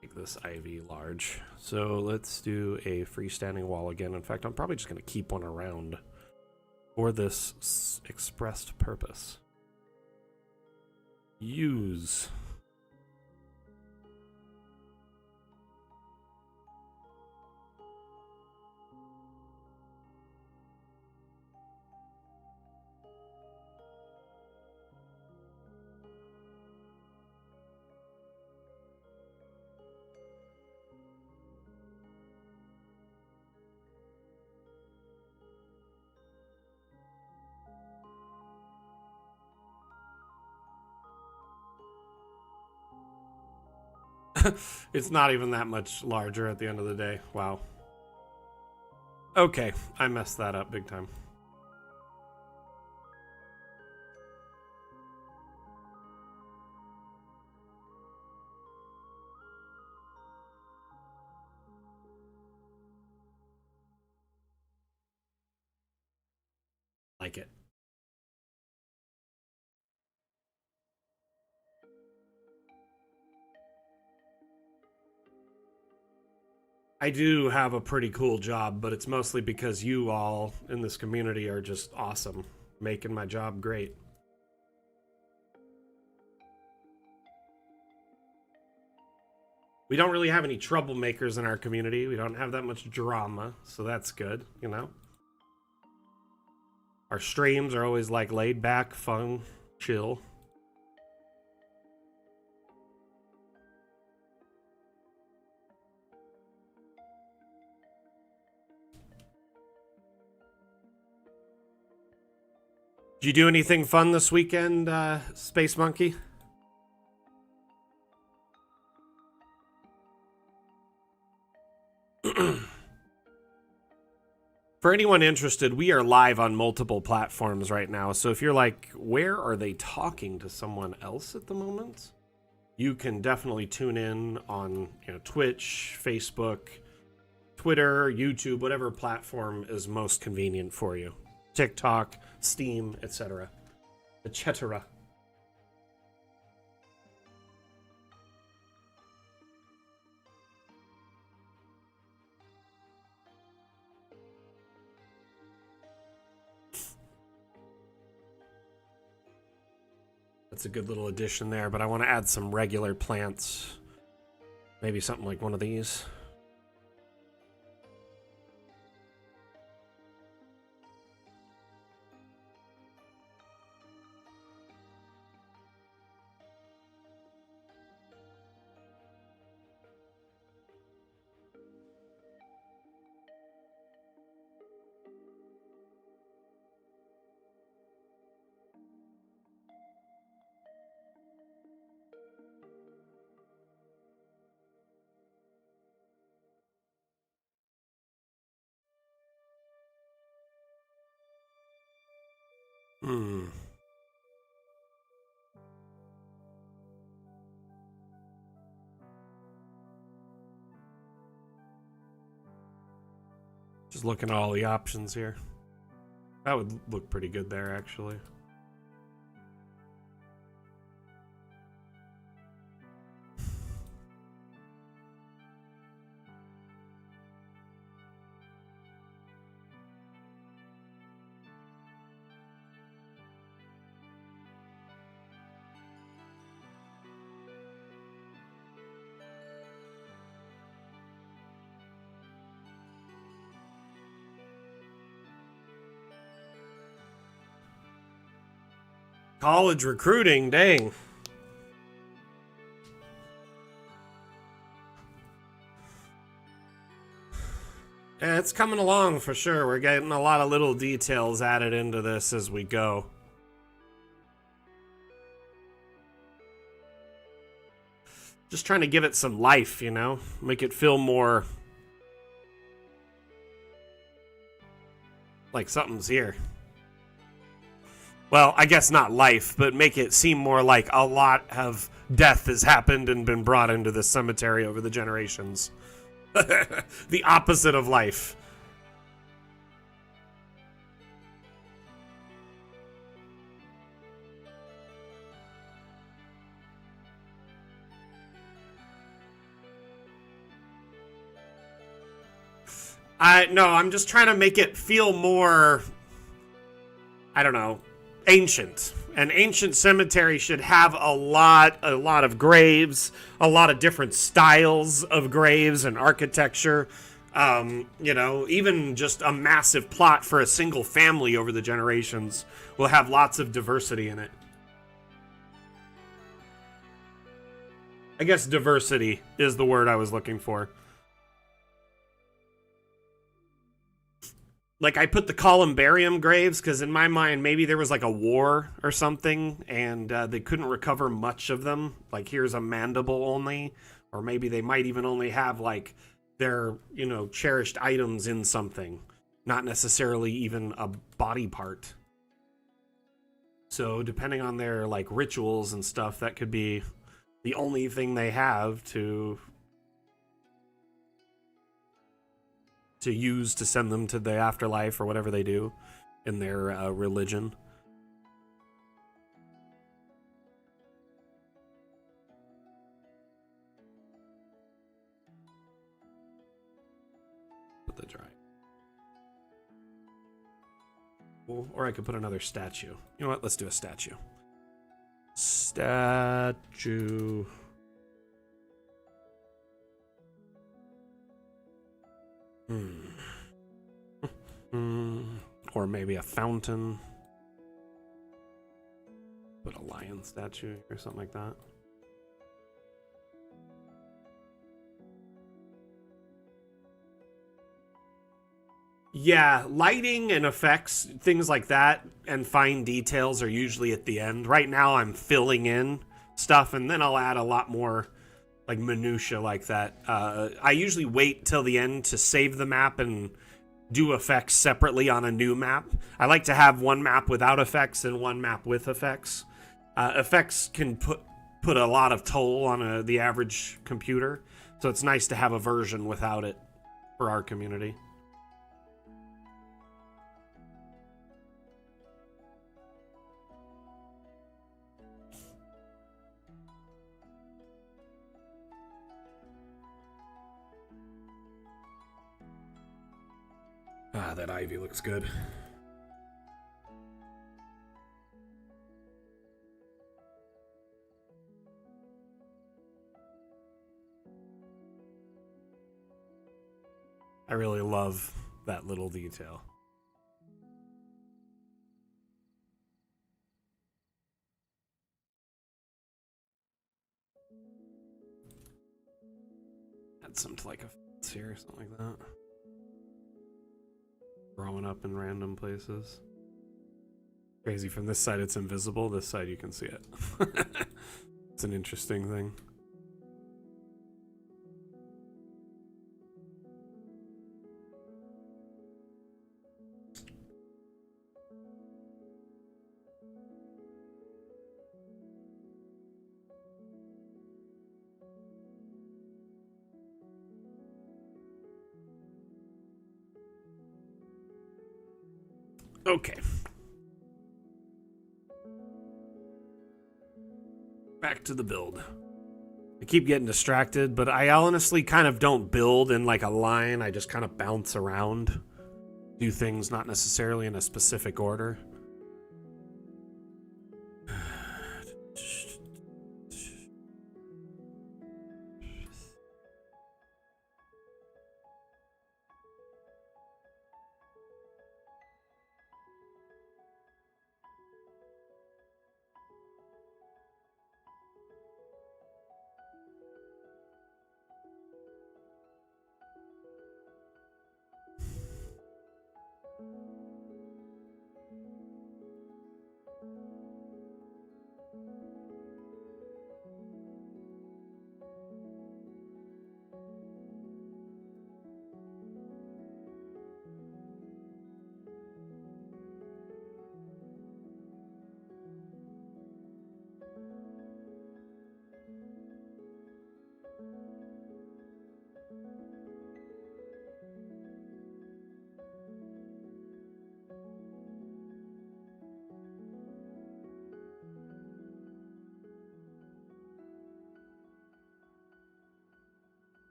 Make this ivy large. So let's do a freestanding wall again. In fact, I'm probably just going to keep one around for this expressed purpose. Use. It's not even that much larger at the end of the day. Wow. Okay, I messed that up big time. Like it. I do have a pretty cool job, but it's mostly because you all in this community are just awesome, making my job great. We don't really have any troublemakers in our community. We don't have that much drama, so that's good, you know? Our streams are always like laid back, fun, chill. Did you do anything fun this weekend, Space Monkey? For anyone interested, we are live on multiple platforms right now. So if you're like, where are they talking to someone else at the moment? You can definitely tune in on Twitch, Facebook, Twitter, YouTube, whatever platform is most convenient for you. TikTok, Steam, etc. Etc. That's a good little addition there, but I want to add some regular plants. Maybe something like one of these. Just looking at all the options here. That would look pretty good there, actually. College recruiting, dang. Yeah, it's coming along for sure. We're getting a lot of little details added into this as we go. Just trying to give it some life, you know? Make it feel more like something's here. Well, I guess not life, but make it seem more like a lot of death has happened and been brought into this cemetery over the generations. The opposite of life. No, I'm just trying to make it feel more, I don't know, ancient. An ancient cemetery should have a lot of graves, a lot of different styles of graves and architecture. You know, even just a massive plot for a single family over the generations will have lots of diversity in it. I guess diversity is the word I was looking for. Like, I put the columbarium graves because in my mind maybe there was like a war or something and they couldn't recover much of them. Like, here's a mandible only, or maybe they might even only have like their, you know, cherished items in something, not necessarily even a body part. So depending on their like rituals and stuff, that could be the only thing they have to use to send them to the afterlife or whatever they do in their religion. Put the dry. Or I could put another statue. You know what? Let's do a statue. Statue. Or maybe a fountain. Put a lion statue or something like that. Yeah, lighting and effects, things like that, and fine details are usually at the end. Right now I'm filling in stuff, and then I'll add a lot more like minutia like that. I usually wait till the end to save the map and do effects separately on a new map. I like to have one map without effects and one map with effects. Effects can put a lot of toll on the average computer, so it's nice to have a version without it for our community. Ah, that ivy looks good. I really love that little detail. Add some to like a fence here or something like that. Growing up in random places. Crazy, from this side it's invisible, this side you can see it. It's an interesting thing. Okay. Back to the build. I keep getting distracted, but I honestly kind of don't build in like a line. I just kind of bounce around. Do things not necessarily in a specific order.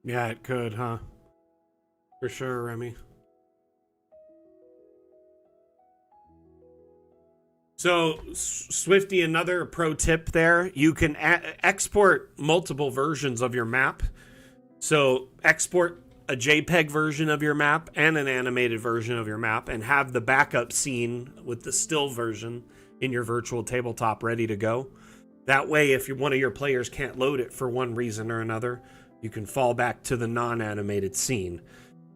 Yeah, it could, huh? For sure, Remy. So, Swifty, another pro tip there, you can export multiple versions of your map. So, export a JPEG version of your map and an animated version of your map and have the backup scene with the still version in your virtual tabletop ready to go. That way, if one of your players can't load it for one reason or another, you can fall back to the non-animated scene.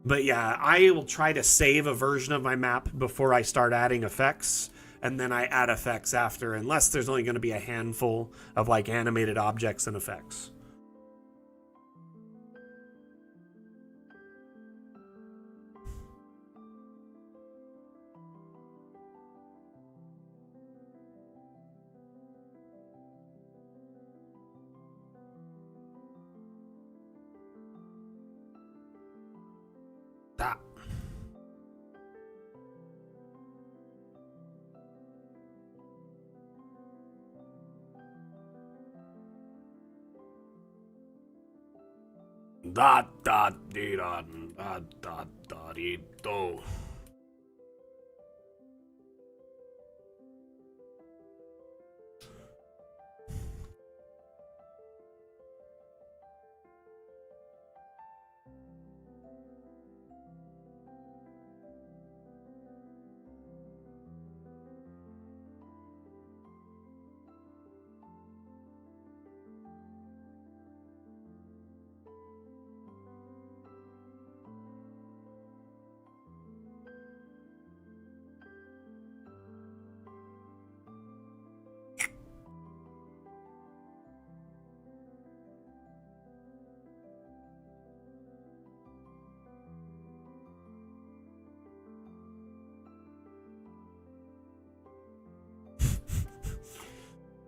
But yeah, I will try to save a version of my map before I start adding effects, and then I add effects after, unless there's only going to be a handful of like animated objects and effects. Ah. Da da dee da da da da dee do.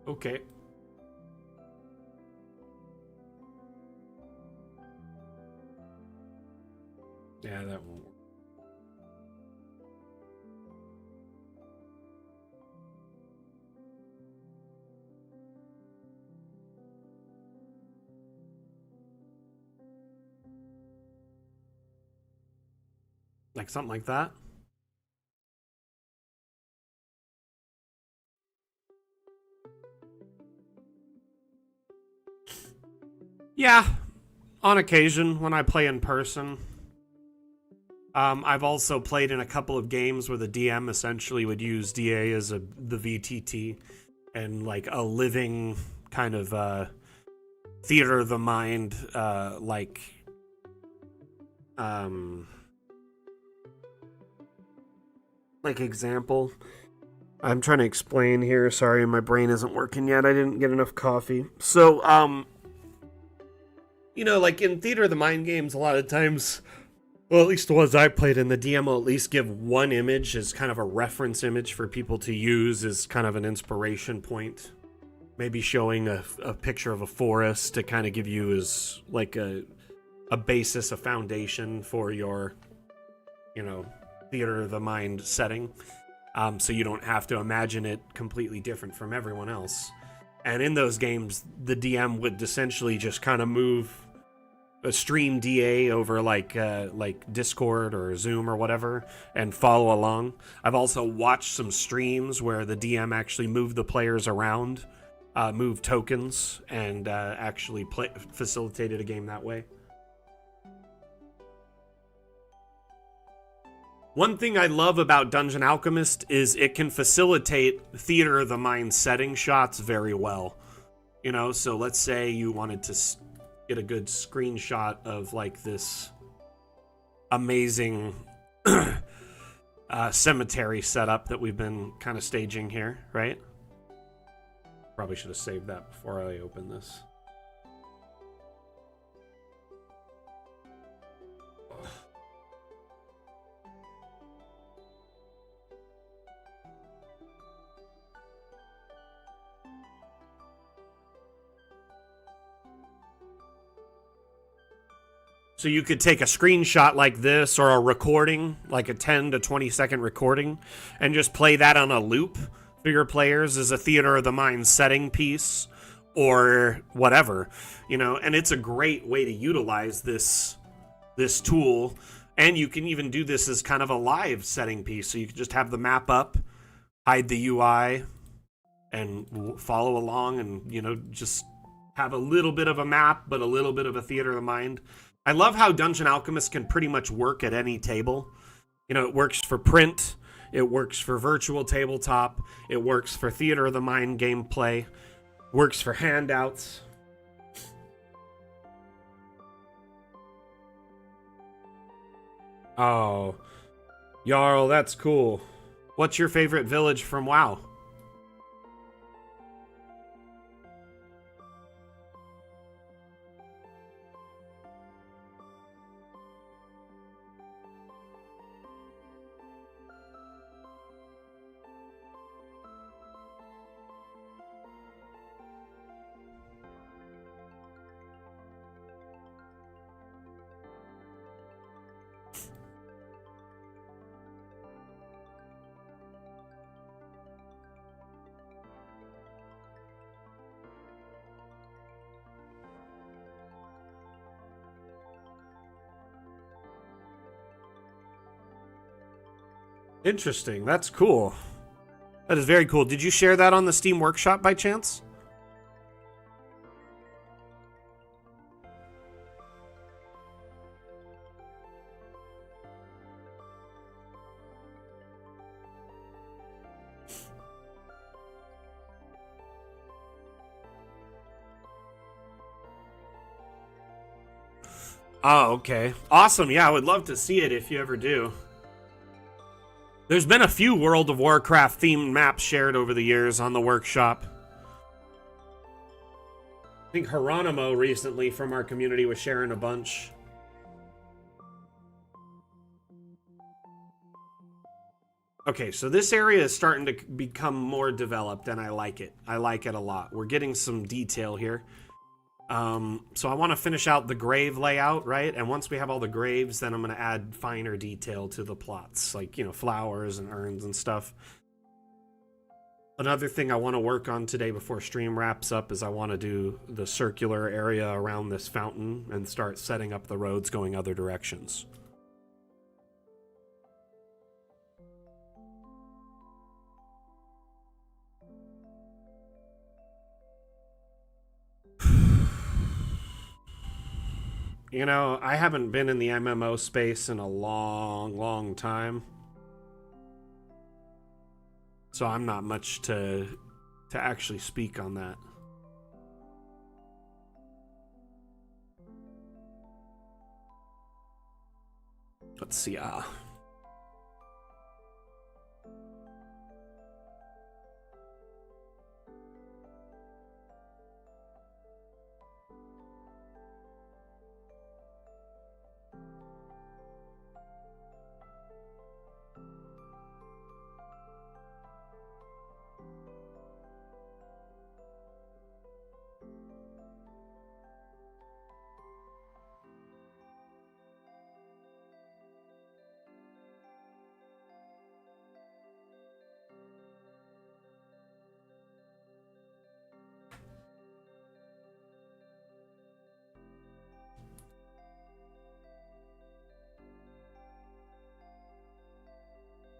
Okay. Yeah, that won't work. Like something like that. Yeah, on occasion when I play in person. I've also played in a couple of games where the DM essentially would use DA as the VTT and like a living kind of theater of the mind, like example. I'm trying to explain here. Sorry, my brain isn't working yet. I didn't get enough coffee. So, like in theater of the mind games, a lot of times, well, at least the ones I played in, the DM will at least give one image as kind of a reference image for people to use as kind of an inspiration point. Maybe showing a picture of a forest to kind of give you as like a basis, a foundation for your, theater of the mind setting. So you don't have to imagine it completely different from everyone else. And in those games, the DM would essentially just kind of move a stream DA over like Discord or Zoom or whatever and follow along. I've also watched some streams where the DM actually moved the players around, moved tokens, and actually facilitated a game that way. One thing I love about Dungeon Alchemist is it can facilitate theater of the mind setting shots very well. So let's say you wanted to get a good screenshot of like this amazing cemetery setup that we've been kind of staging here, right? Probably should have saved that before I open this. So you could take a screenshot like this or a recording, like a 10 to 20 second recording, and just play that on a loop for your players as a theater of the mind setting piece. or whatever, you know. And it's a great way to utilize this tool. And you can even do this as kind of a live setting piece. So you can just have the map up, hide the UI, and follow along, and, you know, just have a little bit of a map, but a little bit of a theater of the mind. I love how Dungeon Alchemist can pretty much work at any table. You know, it works for print, it works for virtual tabletop, it works for theater of the mind gameplay, works for handouts. Oh, Jarl, that's cool. What's your favorite village from WoW? Interesting. That's cool. That is very cool. Did you share that on the Steam Workshop by chance? Oh, okay. Awesome. Yeah, I would love to see it if you ever do. There's been a few World of Warcraft themed maps shared over the years on the workshop. I think Hieronymo recently from our community was sharing a bunch. Okay, so this area is starting to become more developed, and I like it. I like it a lot. We're getting some detail here. So I want to finish out the grave layout, right? And once we have all the graves, then I'm going to add finer detail to the plots, like, you know, flowers and urns and stuff. Another thing I want to work on today before stream wraps up is I want to do the circular area around this fountain and start setting up the roads going other directions. You know, I haven't been in the MMO space in a long time. So I'm not much to actually speak on that. Let's see.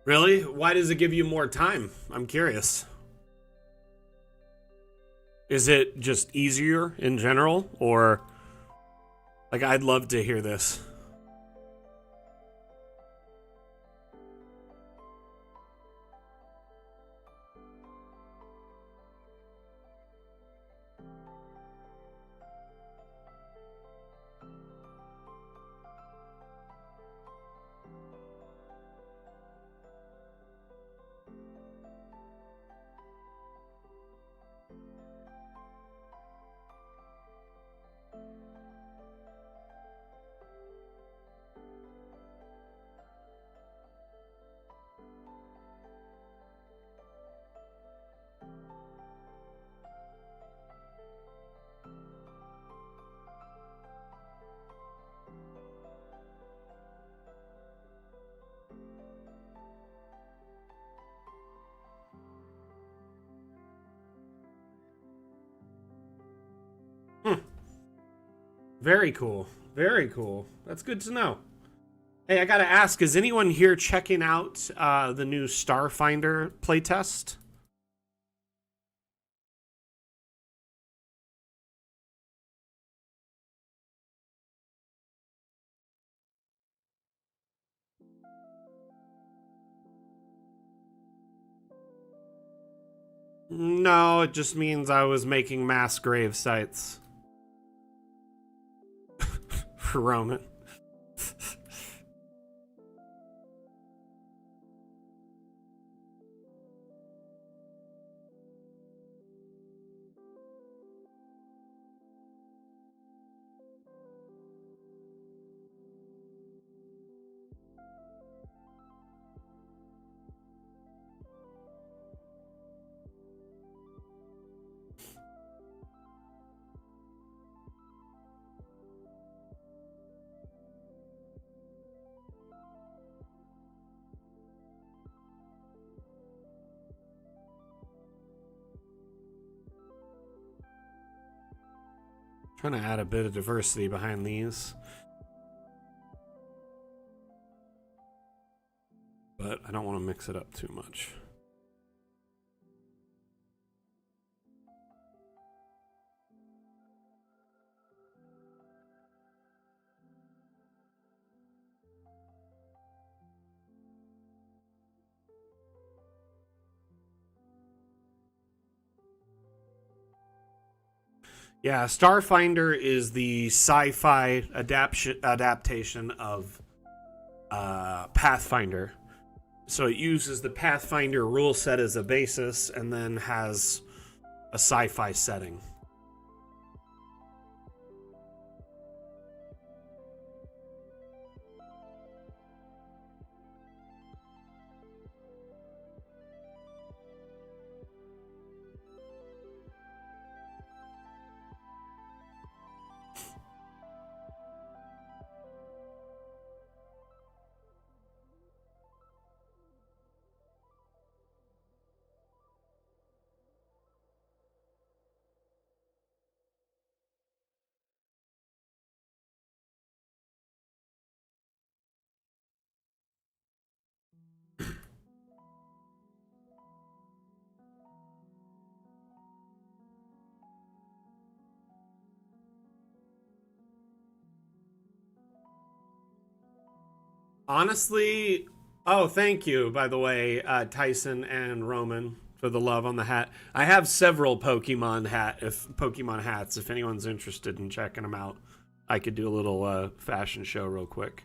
Really? Why does it give you more time? I'm curious. Is it just easier in general, or like, I'd love to hear this. Very cool. Very cool. That's good to know. Hey, I gotta ask, is anyone here checking out the new Starfinder playtest? No, it just means I was making mass grave sites for Roman. Trying to add a bit of diversity behind these. But I don't want to mix it up too much. Yeah, Starfinder is the sci-fi adaptation of Pathfinder. So it uses the Pathfinder rule set as a basis and then has a sci-fi setting. Honestly, oh, thank you, by the way, Tyson and Roman, for the love on the hat. I have several Pokemon hats. If anyone's interested in checking them out, I could do a little fashion show real quick.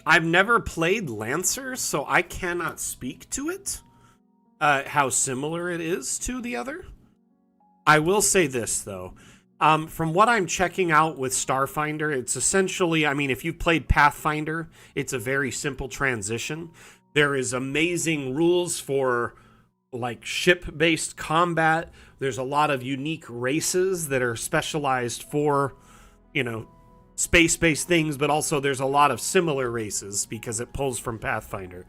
I've never played Lancer, so I cannot speak to it. How similar it is to the other. I will say this though. From what I'm checking out with Starfinder, it's essentially, I mean, if you've played Pathfinder, it's a very simple transition. There is amazing rules for like ship-based combat. There's a lot of unique races that are specialized for, you know, space-based things, but also there's a lot of similar races because it pulls from Pathfinder.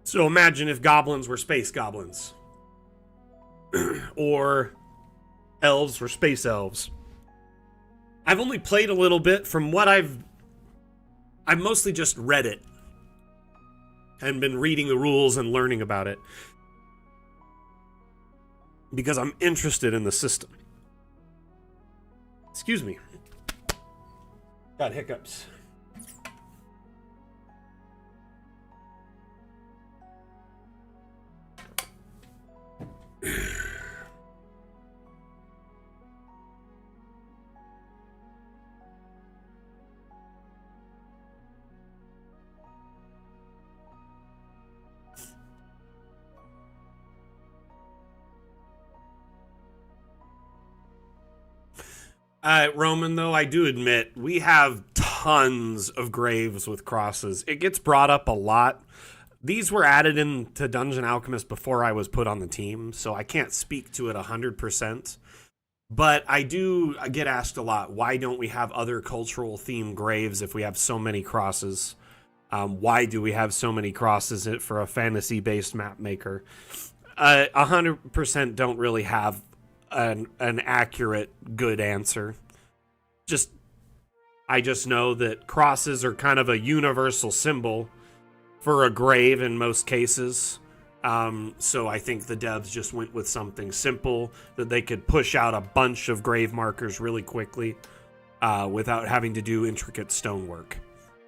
So imagine if goblins were space goblins. Or elves were space elves. I've only played a little bit. From what I've mostly just read it and been reading the rules and learning about it because I'm interested in the system. Excuse me. Got hiccups. Roman, though, I do admit, we have tons of graves with crosses. It gets brought up a lot. These were added into Dungeon Alchemist before I was put on the team, so I can't speak to it 100%. But I do get asked a lot, why don't we have other cultural themed graves if we have so many crosses? Why do we have so many crosses for a fantasy-based map maker? 100% don't really have an accurate, good answer. I just know that crosses are kind of a universal symbol for a grave in most cases. So I think the devs just went with something simple that they could push out a bunch of grave markers really quickly without having to do intricate stonework.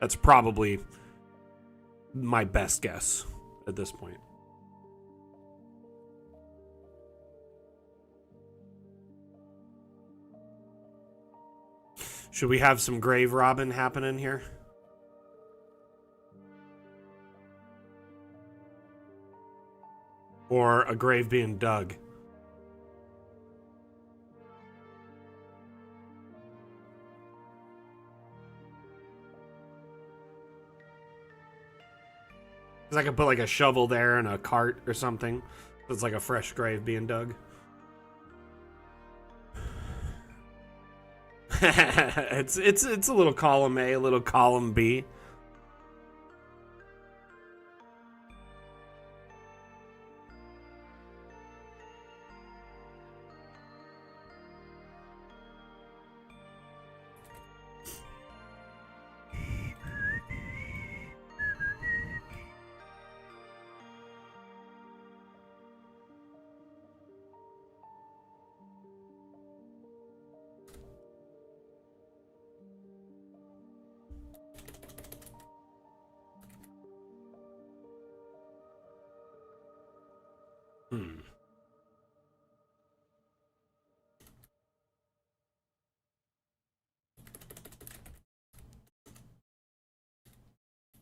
That's probably my best guess at this point. Should we have some grave robbing happening here? Or a grave being dug? Because I could put like a shovel there and a cart or something. It's like a fresh grave being dug. it's a little column A, a little column B.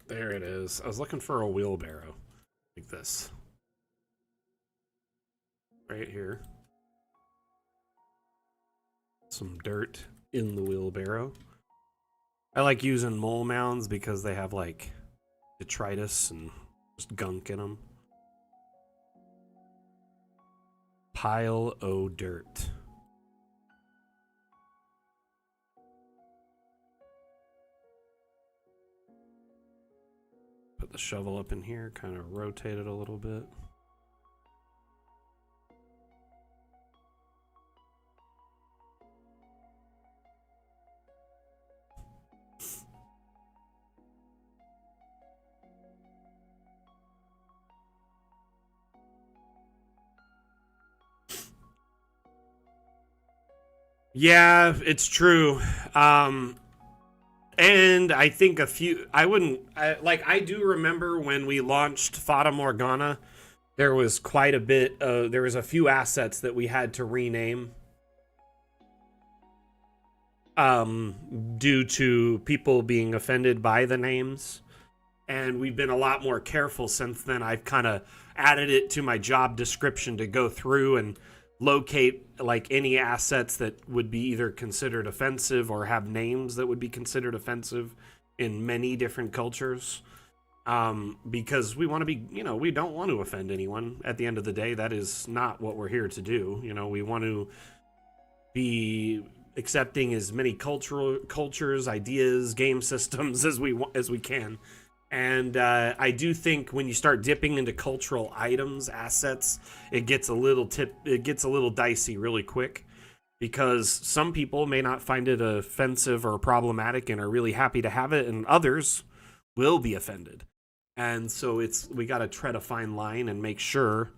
There it is. I was looking for a wheelbarrow like this. Right here. Some dirt in the wheelbarrow. I like using mole mounds because they have like detritus and just gunk in them. Pile o' dirt. Put the shovel up in here, kind of rotate it a little bit. Yeah, it's true. And I think I do remember when we launched Fata Morgana, there was quite a bit, there was a few assets that we had to rename. Due to people being offended by the names. And we've been a lot more careful since then. I've kind of added it to my job description to go through and locate like any assets that would be either considered offensive or have names that would be considered offensive in many different cultures. Because we want to be, we don't want to offend anyone. At the end of the day, that is not what we're here to do. We want to be accepting as many cultures, ideas, game systems as we can. And I do think when you start dipping into cultural items, assets, it gets a little dicey really quick, because some people may not find it offensive or problematic and are really happy to have it, and others will be offended. And so we got to tread a fine line and make sure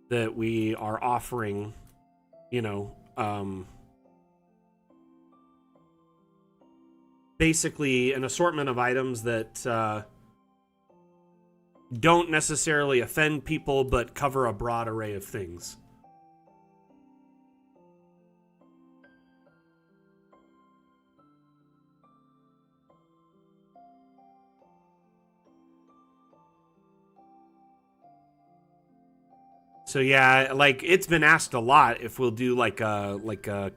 that we are offering, basically an assortment of items that don't necessarily offend people, but cover a broad array of things. So yeah, like it's been asked a lot if we'll do like an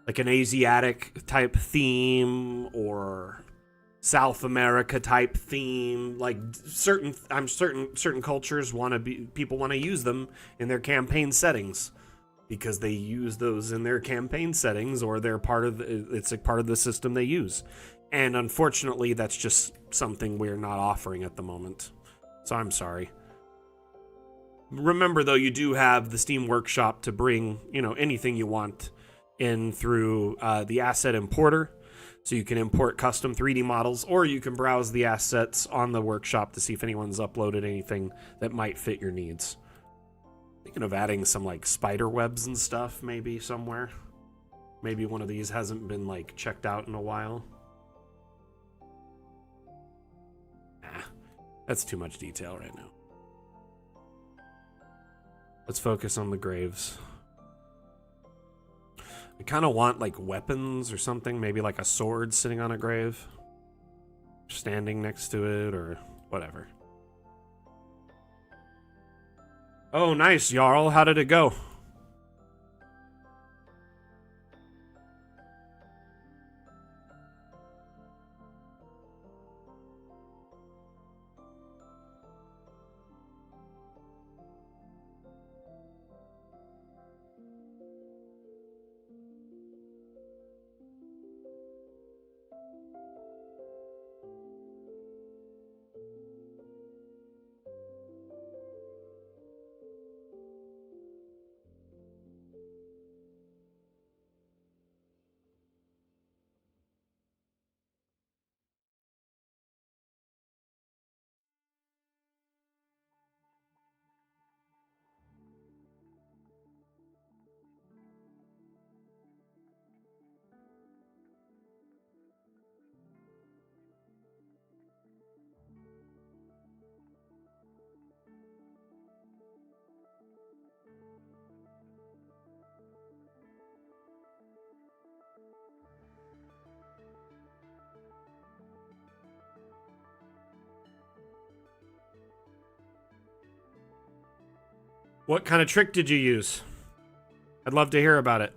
Asiatic type theme or South America type theme. Like certain cultures people want to use them in their campaign settings. because they use those in their campaign settings, or they're part of it's a part of the system they use. And unfortunately, that's just something we're not offering at the moment. So I'm sorry. Remember, though, you do have the Steam Workshop to bring, anything you want in through the asset importer. So you can import custom 3D models, or you can browse the assets on the workshop to see if anyone's uploaded anything that might fit your needs. Thinking of adding some like spider webs and stuff maybe somewhere. Maybe one of these hasn't been like checked out in a while. That's too much detail right now. Let's focus on the graves. I kind of want like weapons or something, maybe like a sword sitting on a grave, standing next to it, or whatever. Oh, nice, Jarl. How did it go? What kind of trick did you use? I'd love to hear about it.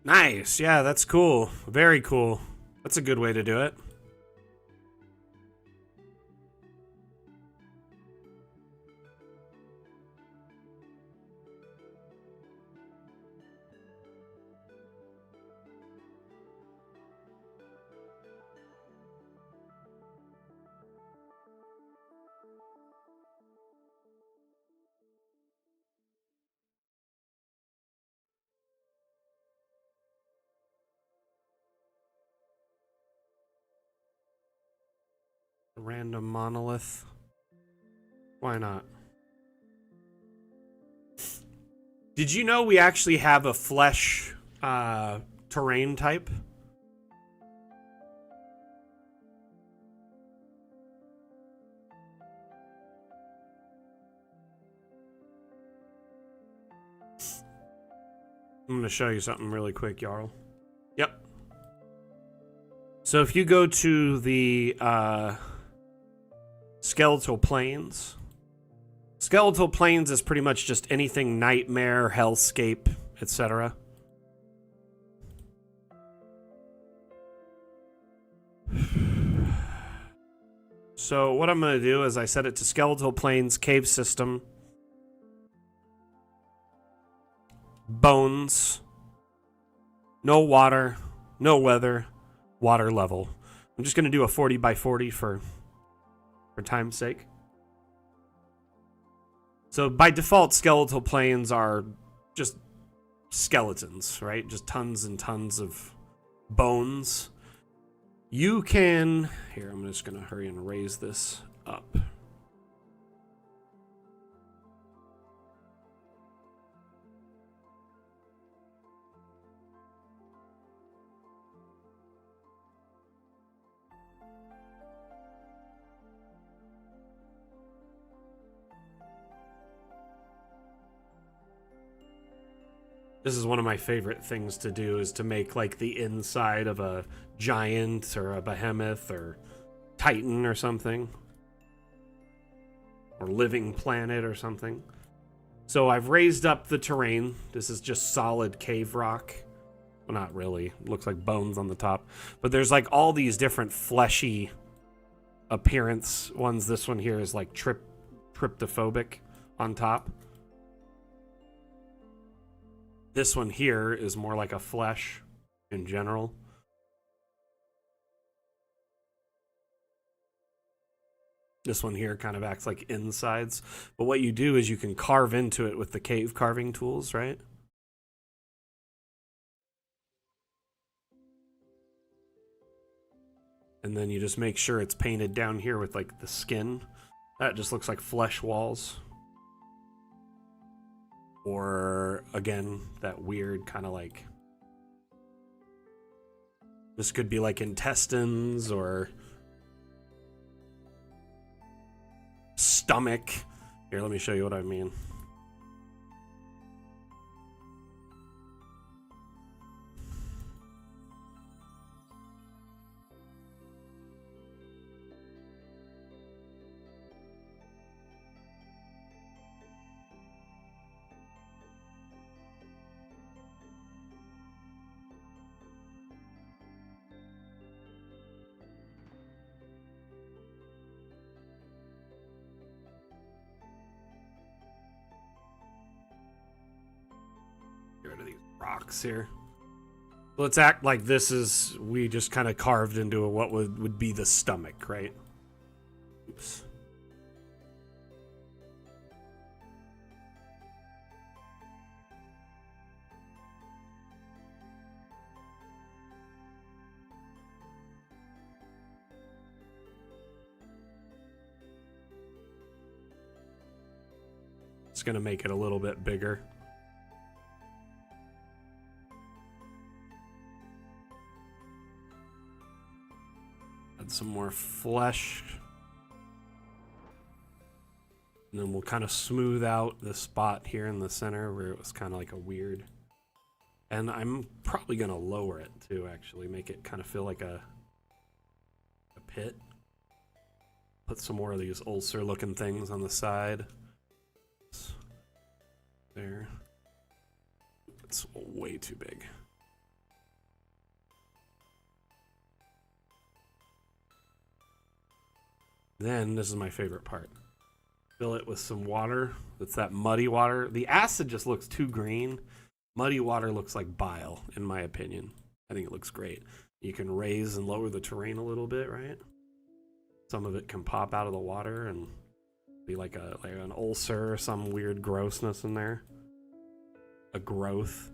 Nice. Yeah, that's cool. Very cool. That's a good way to do it. Random monolith. Why not? Did you know we actually have a flesh terrain type? I'm going to show you something really quick, Jarl. Yep. So if you go to the skeletal plains, skeletal plains is pretty much just anything nightmare, hellscape, etc. So what I'm going to do is I set it to skeletal plains, cave system, bones, no water, no weather, water level. I'm just going to do a 40 by 40 for time's sake. So by default, skeletal plains are just skeletons, right? Just tons and tons of bones. You can... Here, I'm just going to hurry and raise this up. This is one of my favorite things to do, is to make like the inside of a giant or a behemoth or titan or something. Or living planet or something. So I've raised up the terrain. This is just solid cave rock. Well, not really. Looks like bones on the top. But there's like all these different fleshy appearance ones. This one here is like tryptophobic on top. This one here is more like a flesh in general. This one here kind of acts like insides. But what you do is you can carve into it with the cave carving tools, right? And then you just make sure it's painted down here with like the skin. That just looks like flesh walls. Or, again, that weird kind of like... This could be like intestines or... stomach. Here, let me show you what I mean. Get rid of these rocks here. Let's act like this is, we just kind of carved into what would be the stomach, right? Oops. It's gonna make it a little bit bigger. Add some more flesh. And then we'll kind of smooth out the spot here in the center where it was kind of like a weird. And I'm probably gonna lower it too, actually, make it kind of feel like a pit. Put some more of these ulcer looking things on the side. There. It's way too big. Then, this is my favorite part. Fill it with some water. It's that muddy water. The acid just looks too green. Muddy water looks like bile, in my opinion. I think it looks great. You can raise and lower the terrain a little bit, right? Some of it can pop out of the water and be like an ulcer or some weird grossness in there. A growth.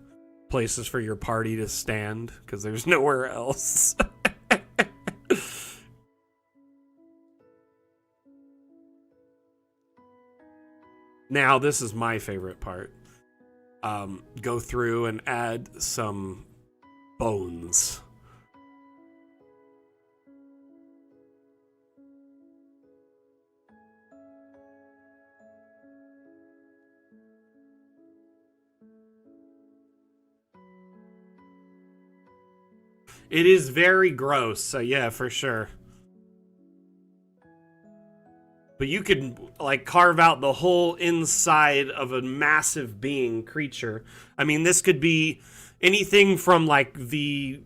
Places for your party to stand, because there's nowhere else. Now, this is my favorite part. Go through and add some bones. It is very gross, so yeah, for sure. But you could like carve out the whole inside of a massive being creature. I mean, this could be anything from like the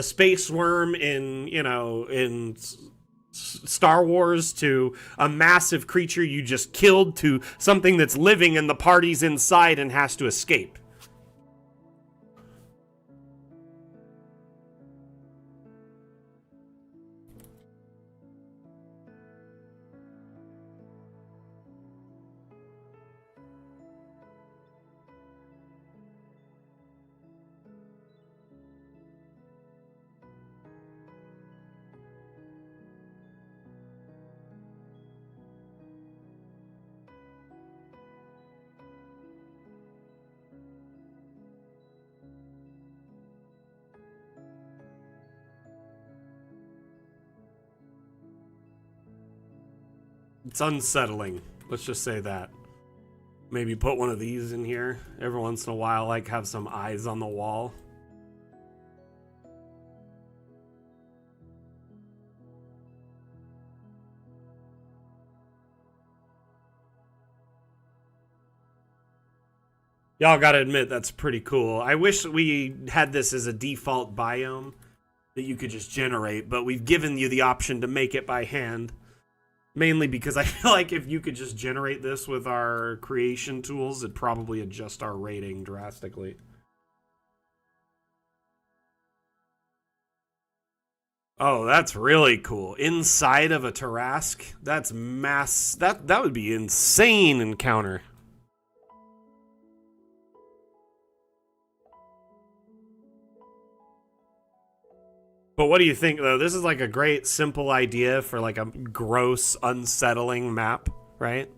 space worm in, you know, in Star Wars, to a massive creature you just killed, to something that's living and the party's inside and has to escape. It's unsettling. Let's just say that. Maybe put one of these in here every once in a while, like have some eyes on the wall. Y'all gotta admit, that's pretty cool. I wish we had this as a default biome that you could just generate, but we've given you the option to make it by hand. Mainly because I feel like if you could just generate this with our creation tools, it'd probably adjust our rating drastically. Oh, that's really cool. Inside of a Tarrasque? That's that would be insane encounter. But what do you think, though? This is like a great, simple idea for like a gross, unsettling map, right?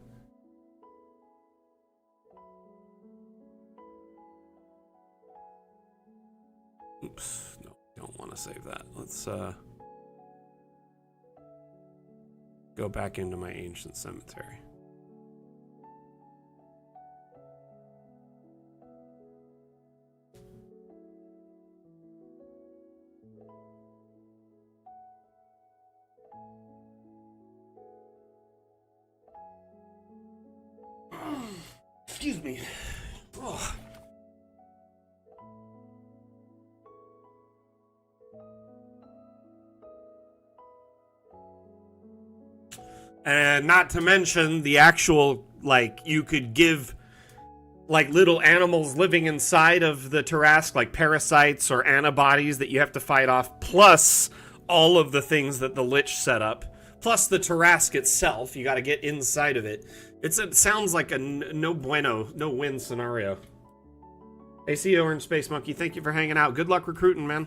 Oops, no, don't want to save that. Let's go back into my ancient cemetery. Excuse me. Oh. And not to mention the actual, like, you could give, like, little animals living inside of the Tarrasque, like parasites or antibodies that you have to fight off, plus all of the things that the Lich set up, plus the Tarrasque itself. You got to get inside of it. It sounds like a no bueno, no win scenario. Hey, see you, Orange Space Monkey. Thank you for hanging out. Good luck recruiting, man.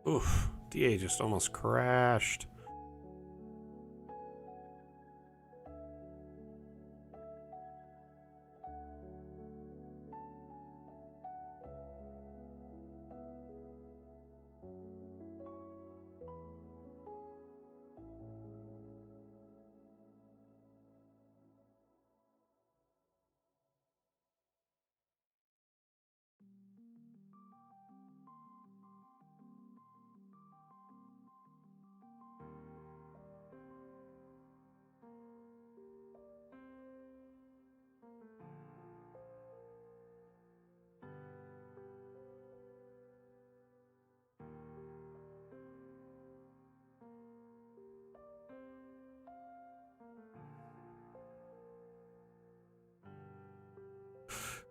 Oof, DA just almost crashed.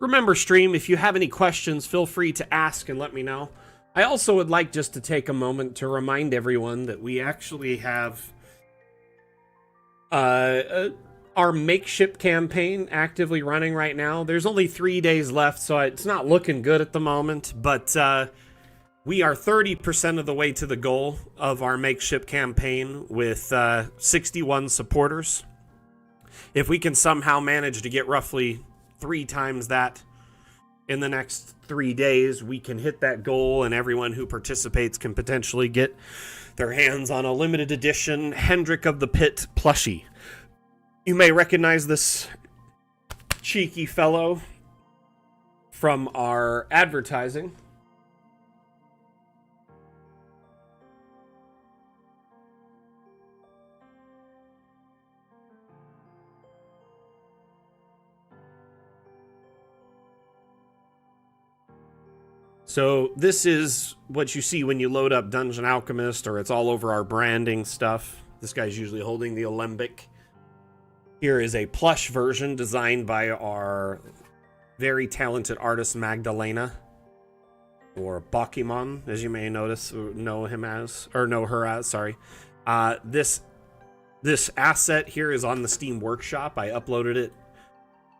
Remember, stream, if you have any questions, feel free to ask and let me know. I also would like just to take a moment to remind everyone that we actually have our Makeship campaign actively running right now. There's only 3 days left, so it's not looking good at the moment, but we are 30% of the way to the goal of our Makeship campaign with 61 supporters. If we can somehow manage to get roughly 3 times that in the next 3 days, we can hit that goal, and everyone who participates can potentially get their hands on a limited edition Hendrick of the Pit plushie. You may recognize this cheeky fellow from our advertising. So this is what you see when you load up Dungeon Alchemist, or it's all over our branding stuff. This guy's usually holding the alembic. Here is a plush version designed by our very talented artist Magdalena, or Bakimon, as you may know him as, or know her as, sorry. This This asset here is on the Steam Workshop. I uploaded it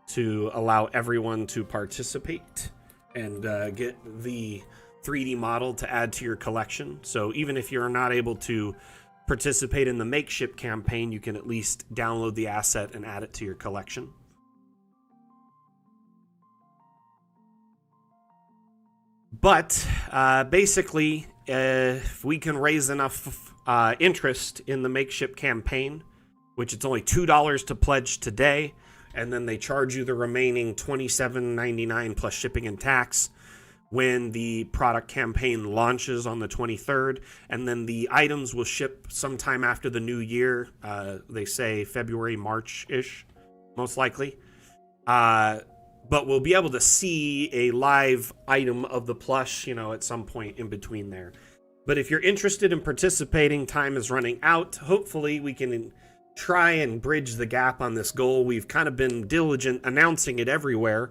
to allow everyone to participate and get the 3D model to add to your collection. So even if you're not able to participate in the Makeship campaign, you can at least download the asset and add it to your collection. But basically, if we can raise enough interest in the Makeship campaign, which it's only $2 to pledge today, and then they charge you the remaining $27.99 plus shipping and tax when the product campaign launches on the 23rd, and then the items will ship sometime after the new year. They say February, March-ish, most likely. But we'll be able to see a live item of the plush, you know, at some point in between there. But if you're interested in participating, time is running out. Hopefully we can try and bridge the gap on this goal. We've kind of been diligent announcing it everywhere,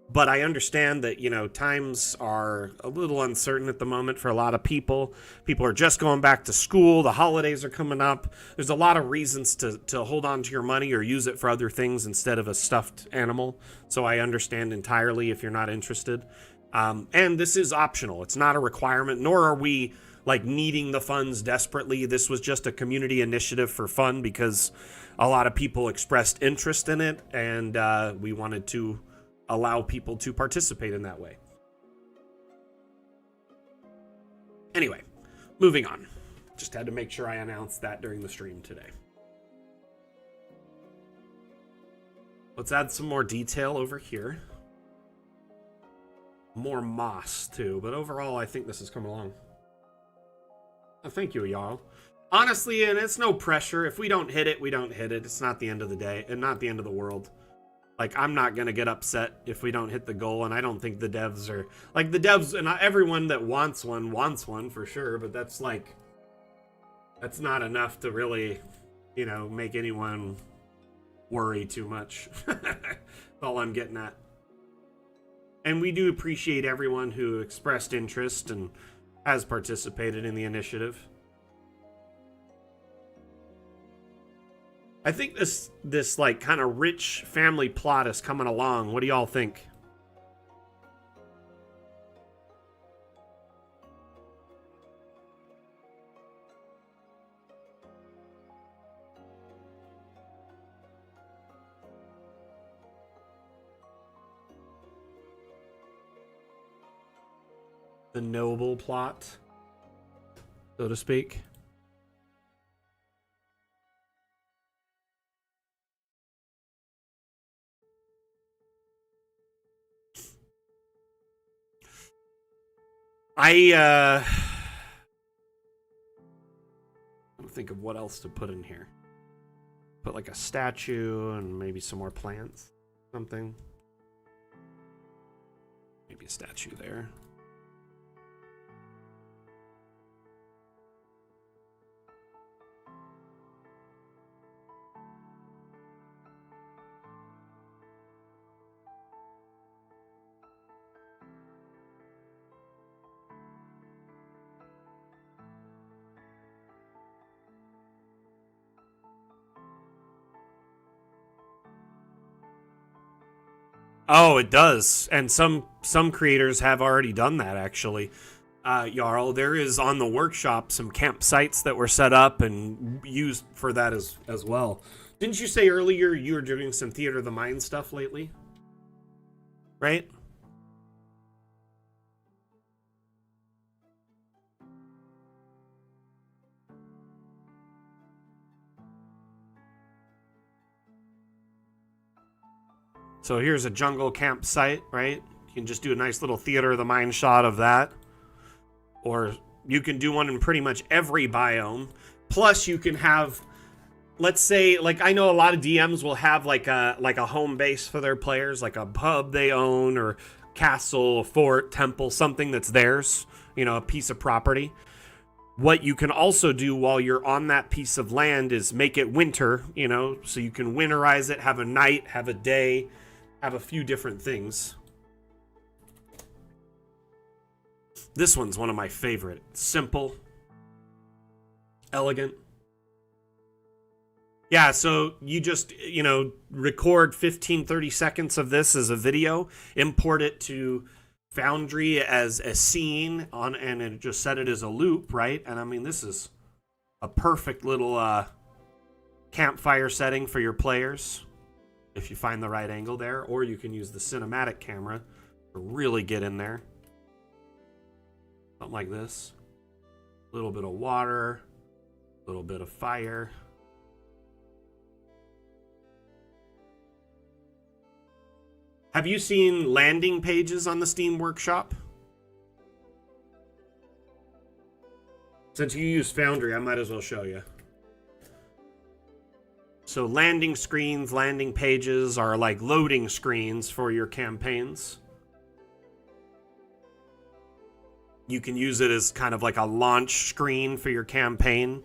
but I understand that, you know, times are a little uncertain at the moment for a lot of people. People are just going back to school. The holidays are coming up. There's a lot of reasons to hold on to your money or use it for other things instead of a stuffed animal. So I understand entirely if you're not interested. And this is optional. It's not a requirement, nor are we like needing the funds desperately. This was just a community initiative for fun because a lot of people expressed interest in it, and we wanted to allow people to participate in that way. Anyway, moving on. Just had to make sure I announced that during the stream today. Let's add some more detail over here. More moss too, but overall I think this has come along. Oh, thank you, y'all. Honestly, and it's no pressure. If we don't hit it, we don't hit it. It's not the end of the day and not the end of the world. Like, I'm not going to get upset if we don't hit the goal, and I don't think the devs are... Like, the devs, and everyone that wants one for sure, but that's, like... That's not enough to really, you know, make anyone worry too much. That's all I'm getting at. And we do appreciate everyone who expressed interest and has participated in the initiative. I think this like kind of rich family plot is coming along. What do y'all think? The noble plot, so to speak. I'm think of what else to put in here. Put like a statue and maybe some more plants, something. Maybe a statue there. Oh, it does. And some creators have already done that, actually. Jarl, there is on the workshop some campsites that were set up and used for that as well. Didn't you say earlier you were doing some Theater of the Mind stuff lately? Right? So here's a jungle campsite, right? You can just do a nice little Theater of the Mind shot of that. Or you can do one in pretty much every biome. Plus you can have, let's say, like I know a lot of DMs will have like a home base for their players, like a pub they own or castle, fort, temple, something that's theirs, you know, a piece of property. What you can also do while you're on that piece of land is make it winter, you know, so you can winterize it, have a night, have a day, have a few different things. This one's one of my favorite. Simple, elegant, Yeah, so you just, record 15, 30 seconds of this as a video, import it to Foundry as a scene and then just set it as a loop, right? And I mean, this is a perfect little campfire setting for your players if you find the right angle there, or you can use the cinematic camera to really get in there. Something like this. A little bit of water, a little bit of fire. Have you seen landing pages on the Steam Workshop? Since you use Foundry, I might as well show you. So landing screens, landing pages are like loading screens for your campaigns. You can use it as kind of like a launch screen for your campaign.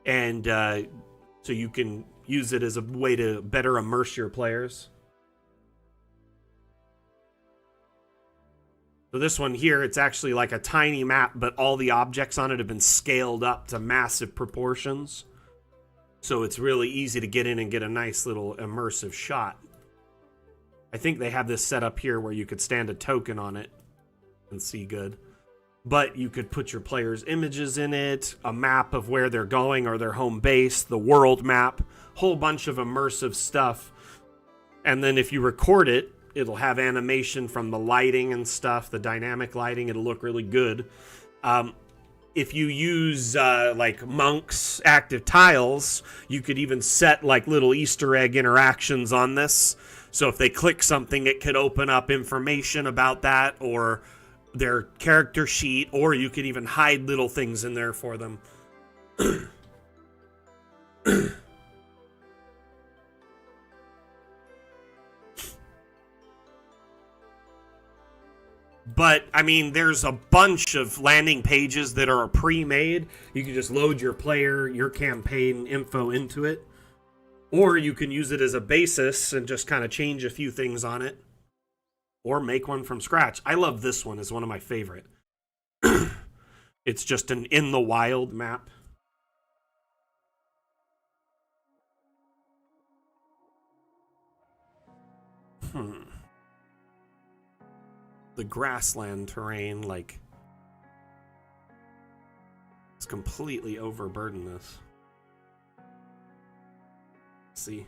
And so you can use it as a way to better immerse your players. So this one here, it's actually like a tiny map, but all the objects on it have been scaled up to massive proportions. So it's really easy to get in and get a nice little immersive shot. I think they have this set up here where you could stand a token on it and see good. But you could put your players' images in it, a map of where they're going or their home base, the world map, whole bunch of immersive stuff. And then if you record it, it'll have animation from the lighting and stuff, the dynamic lighting. It'll look really good. If you use like Monk's active tiles, you could even set like little Easter egg interactions on this. So if they click something, it could open up information about that or their character sheet, or you could even hide little things in there for them. But, I mean, there's a bunch of landing pages that are pre-made. You can just load your player, your campaign info into it. Or you can use it as a basis and just kind of change a few things on it. Or make one from scratch. I love this one. It's one of my favorite. It's just an in the wild map. The grassland terrain, like, it's completely overburdened this. See?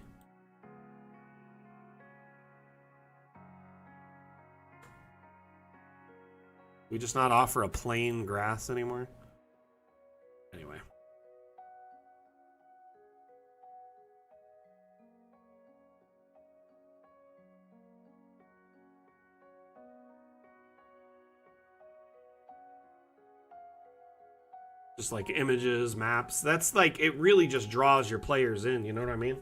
We just not offer a plain grass anymore? Anyway. Just like images, maps. That's like, it really just draws your players in, you know what I mean?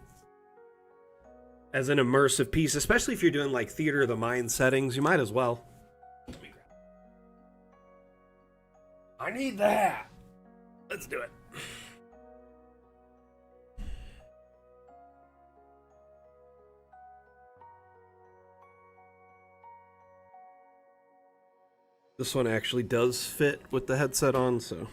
As an immersive piece, especially if you're doing like theater of the mind settings, you might as well. I need the hat. Let's do it. This one actually does fit with the headset on, so.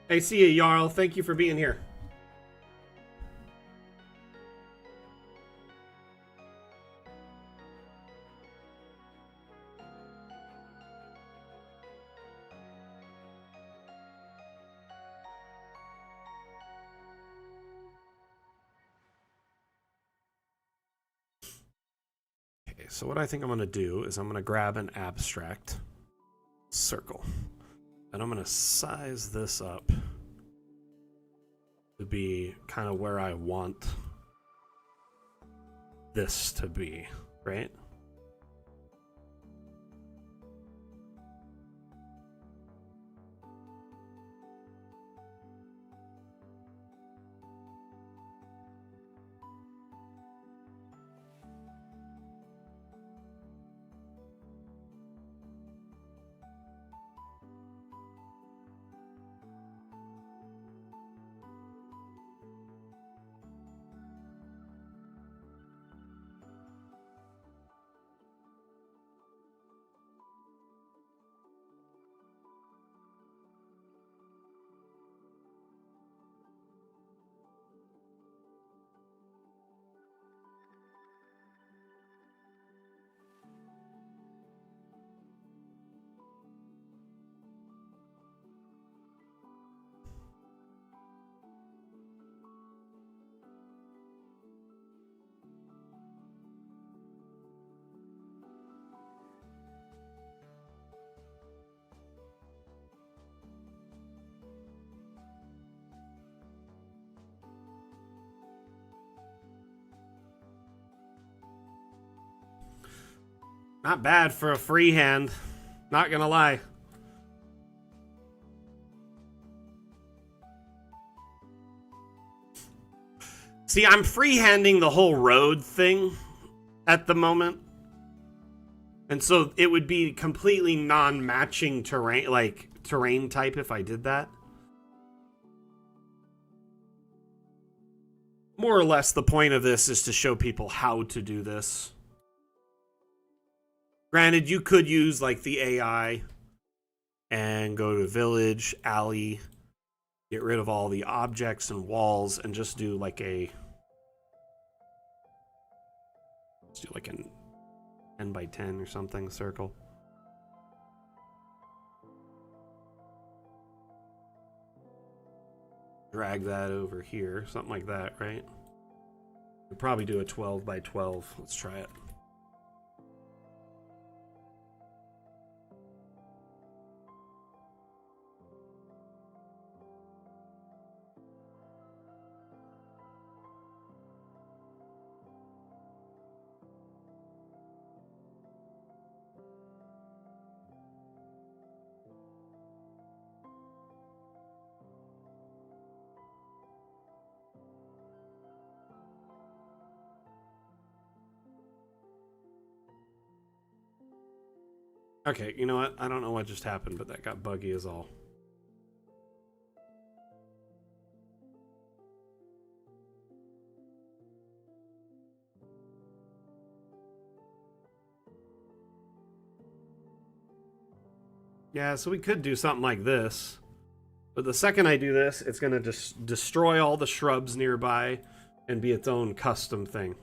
Hey, see ya, Jarl. Thank you for being here. Okay, so what I think I'm going to do is I'm going to grab an abstract circle. And I'm going to size this up to be kind of where I want this to be, right? Not bad for a freehand. Not gonna lie. See, I'm freehanding the whole road thing at the moment. And so it would be completely non-matching terrain, like terrain type if I did that. More or less the point of this is to show people how to do this. Granted, you could use like the AI and go to village, alley, get rid of all the objects and walls, and just do like a... Let's do like an 10 by 10 or something circle. Drag that over here, something like that, right? We'll probably do a 12 by 12. Let's try it. Okay, you know what? I don't know what just happened, but that got buggy as all. Yeah, so we could do something like this. But the second I do this, it's going to just destroy all the shrubs nearby and be its own custom thing.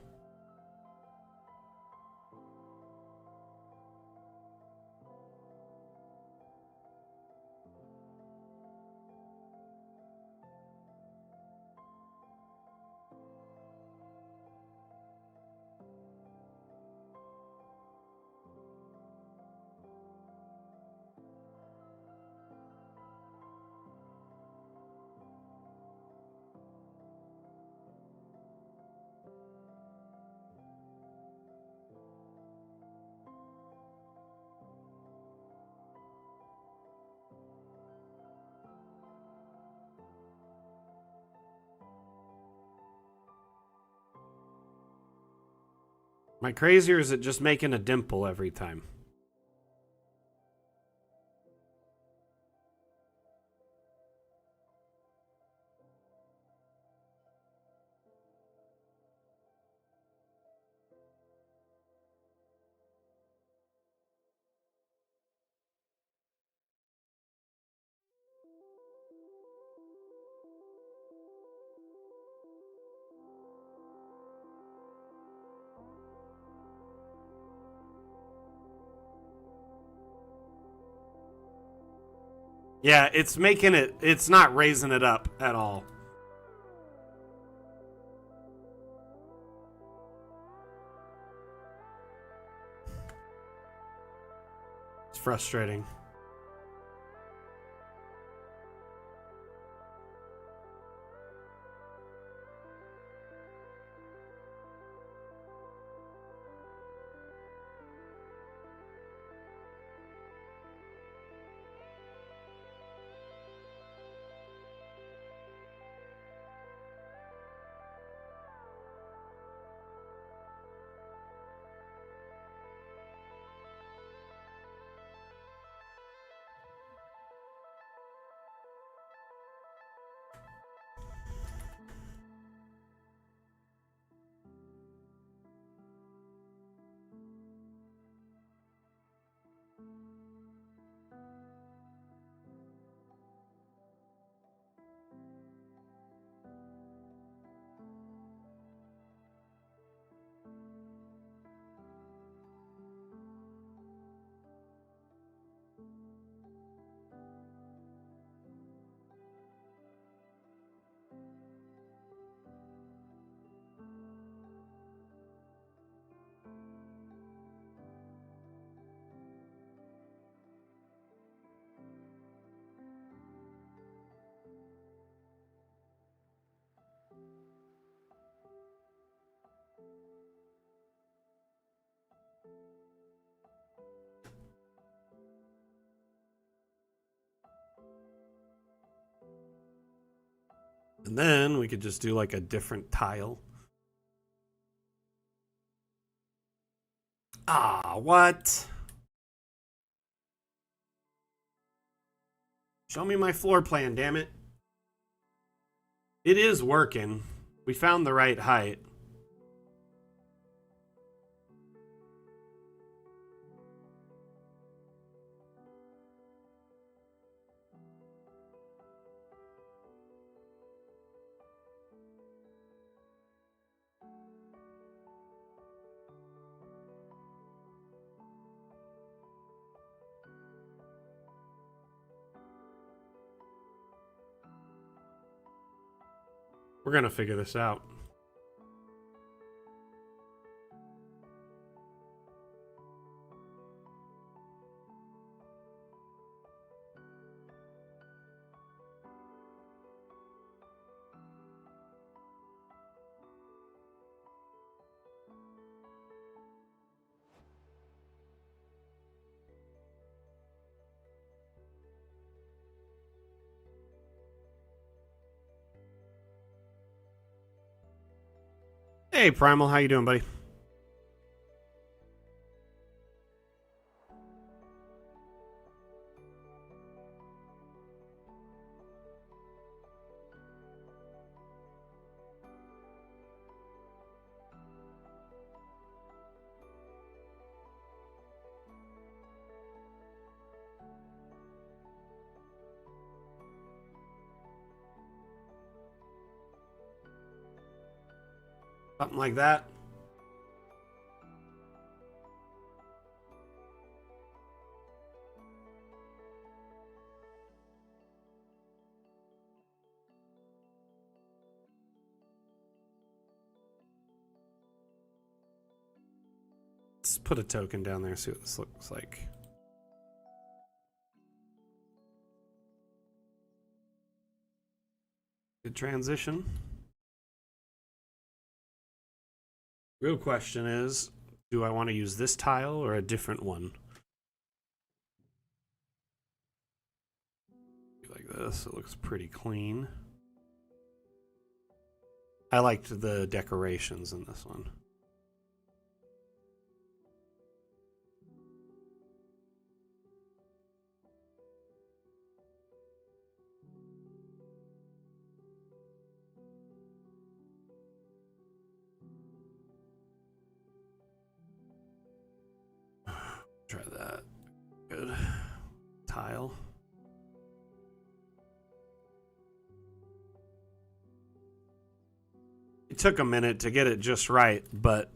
Am I crazy, or is it just making a dimple every time? Yeah, it's making it... It's not raising it up at all. It's frustrating. And then we could just do like a different tile. Ah, what? Show me my floor plan, damn it. It is working. We found the right height. We're gonna figure this out. Hey, Primal, how you doing, buddy? Something like that. Let's put a token down there, see what this looks like. Good transition. Real question is, do I want to use this tile or a different one? Like this, it looks pretty clean. I liked the decorations in this one. Try that. Good. Tile. It took a minute to get it just right, but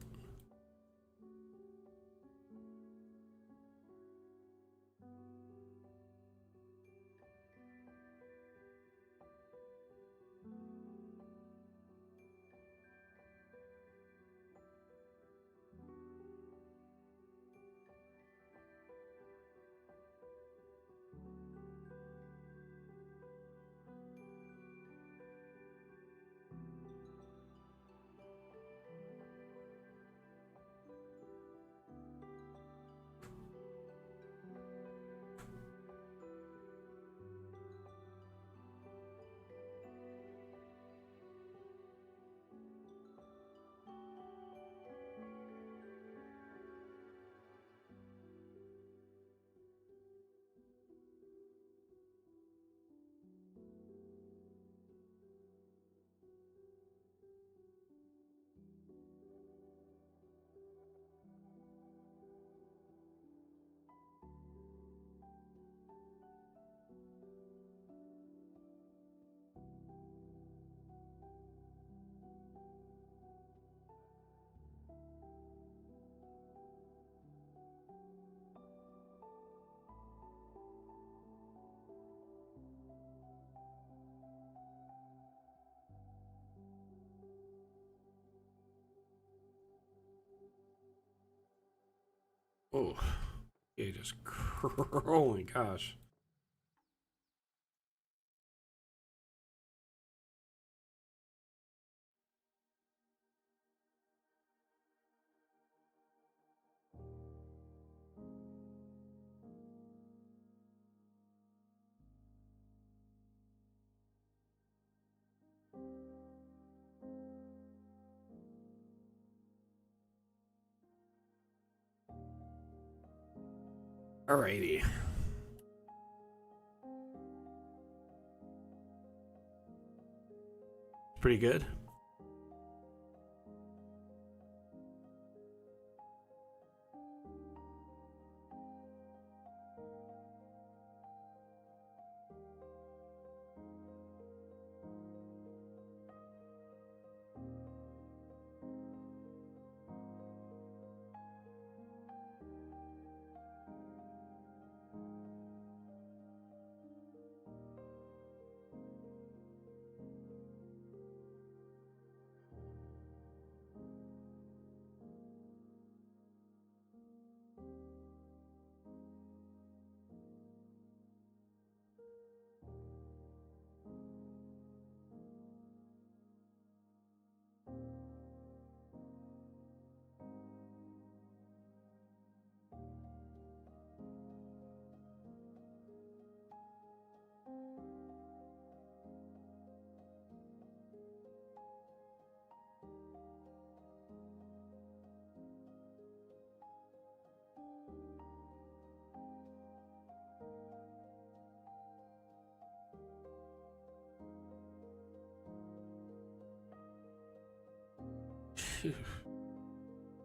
oh, it just oh my gosh. Alrighty. Pretty good.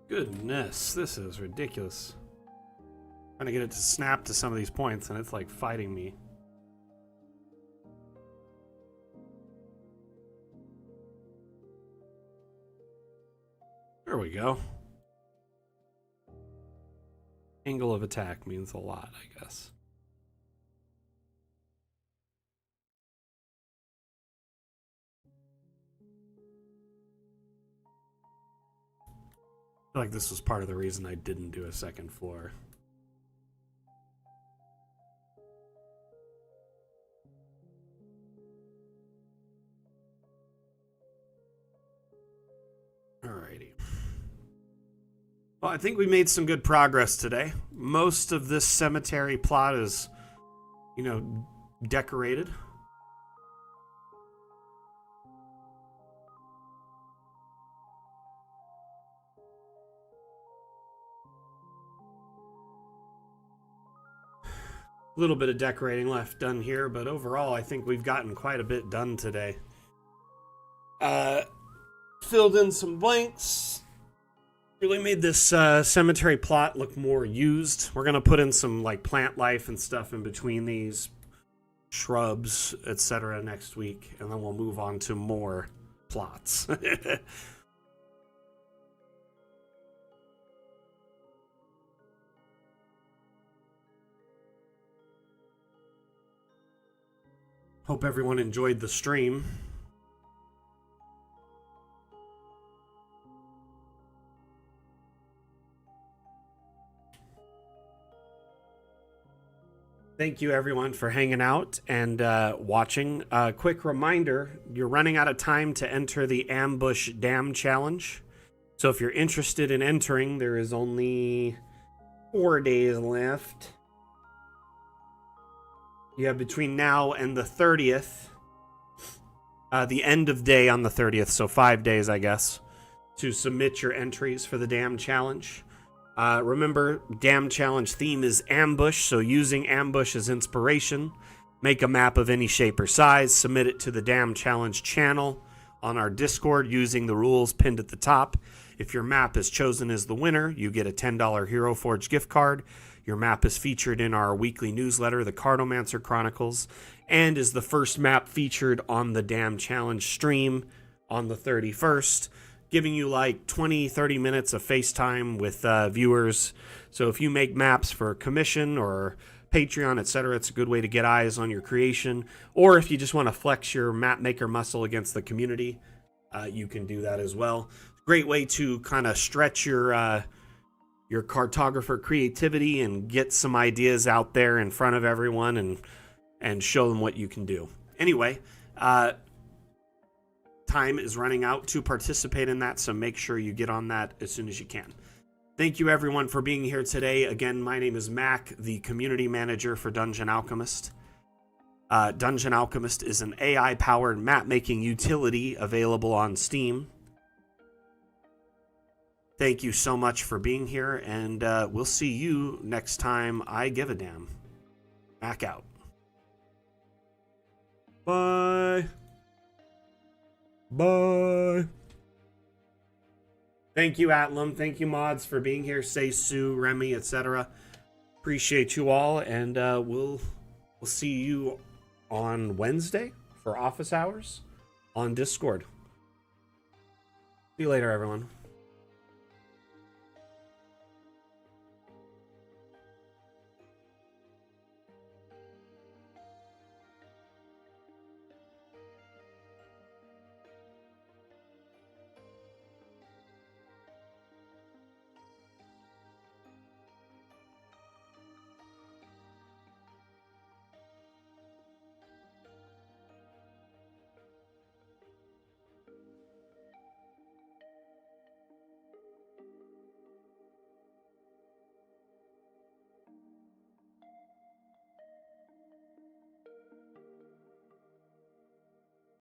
Goodness, this is ridiculous. Trying to get it to snap to some of these points, and it's like fighting me. There we go. Angle of attack means a lot, I guess. I feel like this was part of the reason I didn't do a second floor. Alrighty. Well, I think we made some good progress today. Most of this cemetery plot is, you know, decorated. A little bit of decorating left done here, but overall I think we've gotten quite a bit done today. Filled in some blanks. Really made this cemetery plot look more used. We're going to put in some like plant life and stuff in between these shrubs, etc. next week, and then we'll move on to more plots. Hope everyone enjoyed the stream. Thank you everyone for hanging out and watching. Quick reminder, you're running out of time to enter the Ambush Dam Challenge. So if you're interested in entering, there is only 4 days left. You have between now and the 30th, the end of day on the 30th, so 5 days, I guess, to submit your entries for the Dam Challenge. Remember, Dam Challenge theme is ambush, so using ambush as inspiration, make a map of any shape or size, submit it to the Dam Challenge channel on our Discord using the rules pinned at the top. If your map is chosen as the winner, you get a $10 Hero Forge gift card. Your map is featured in our weekly newsletter, the Cardomancer Chronicles, and is the first map featured on the Dam Challenge stream on the 31st, giving you like 20-30 minutes of FaceTime with viewers. So if you make maps for commission or Patreon, etc., it's a good way to get eyes on your creation. Or if you just want to flex your Mapmaker muscle against the community, you can do that as well. Great way to kind of stretch your cartographer creativity and get some ideas out there in front of everyone and show them what you can do. Anyway, time is running out to participate in that, so make sure you get on that as soon as you can. Thank you everyone for being here today. Again, my name is Mac, the community manager for Dungeon Alchemist. Dungeon Alchemist is an AI-powered map-making utility available on Steam. thank you so much for being here, and we'll see you next time I give a damn. Back out. Bye. Bye. Thank you, Atlam. Thank you, mods, for being here. Say Sue, Remy, etc. Appreciate you all, and we'll see you on Wednesday for office hours on Discord. See you later, everyone.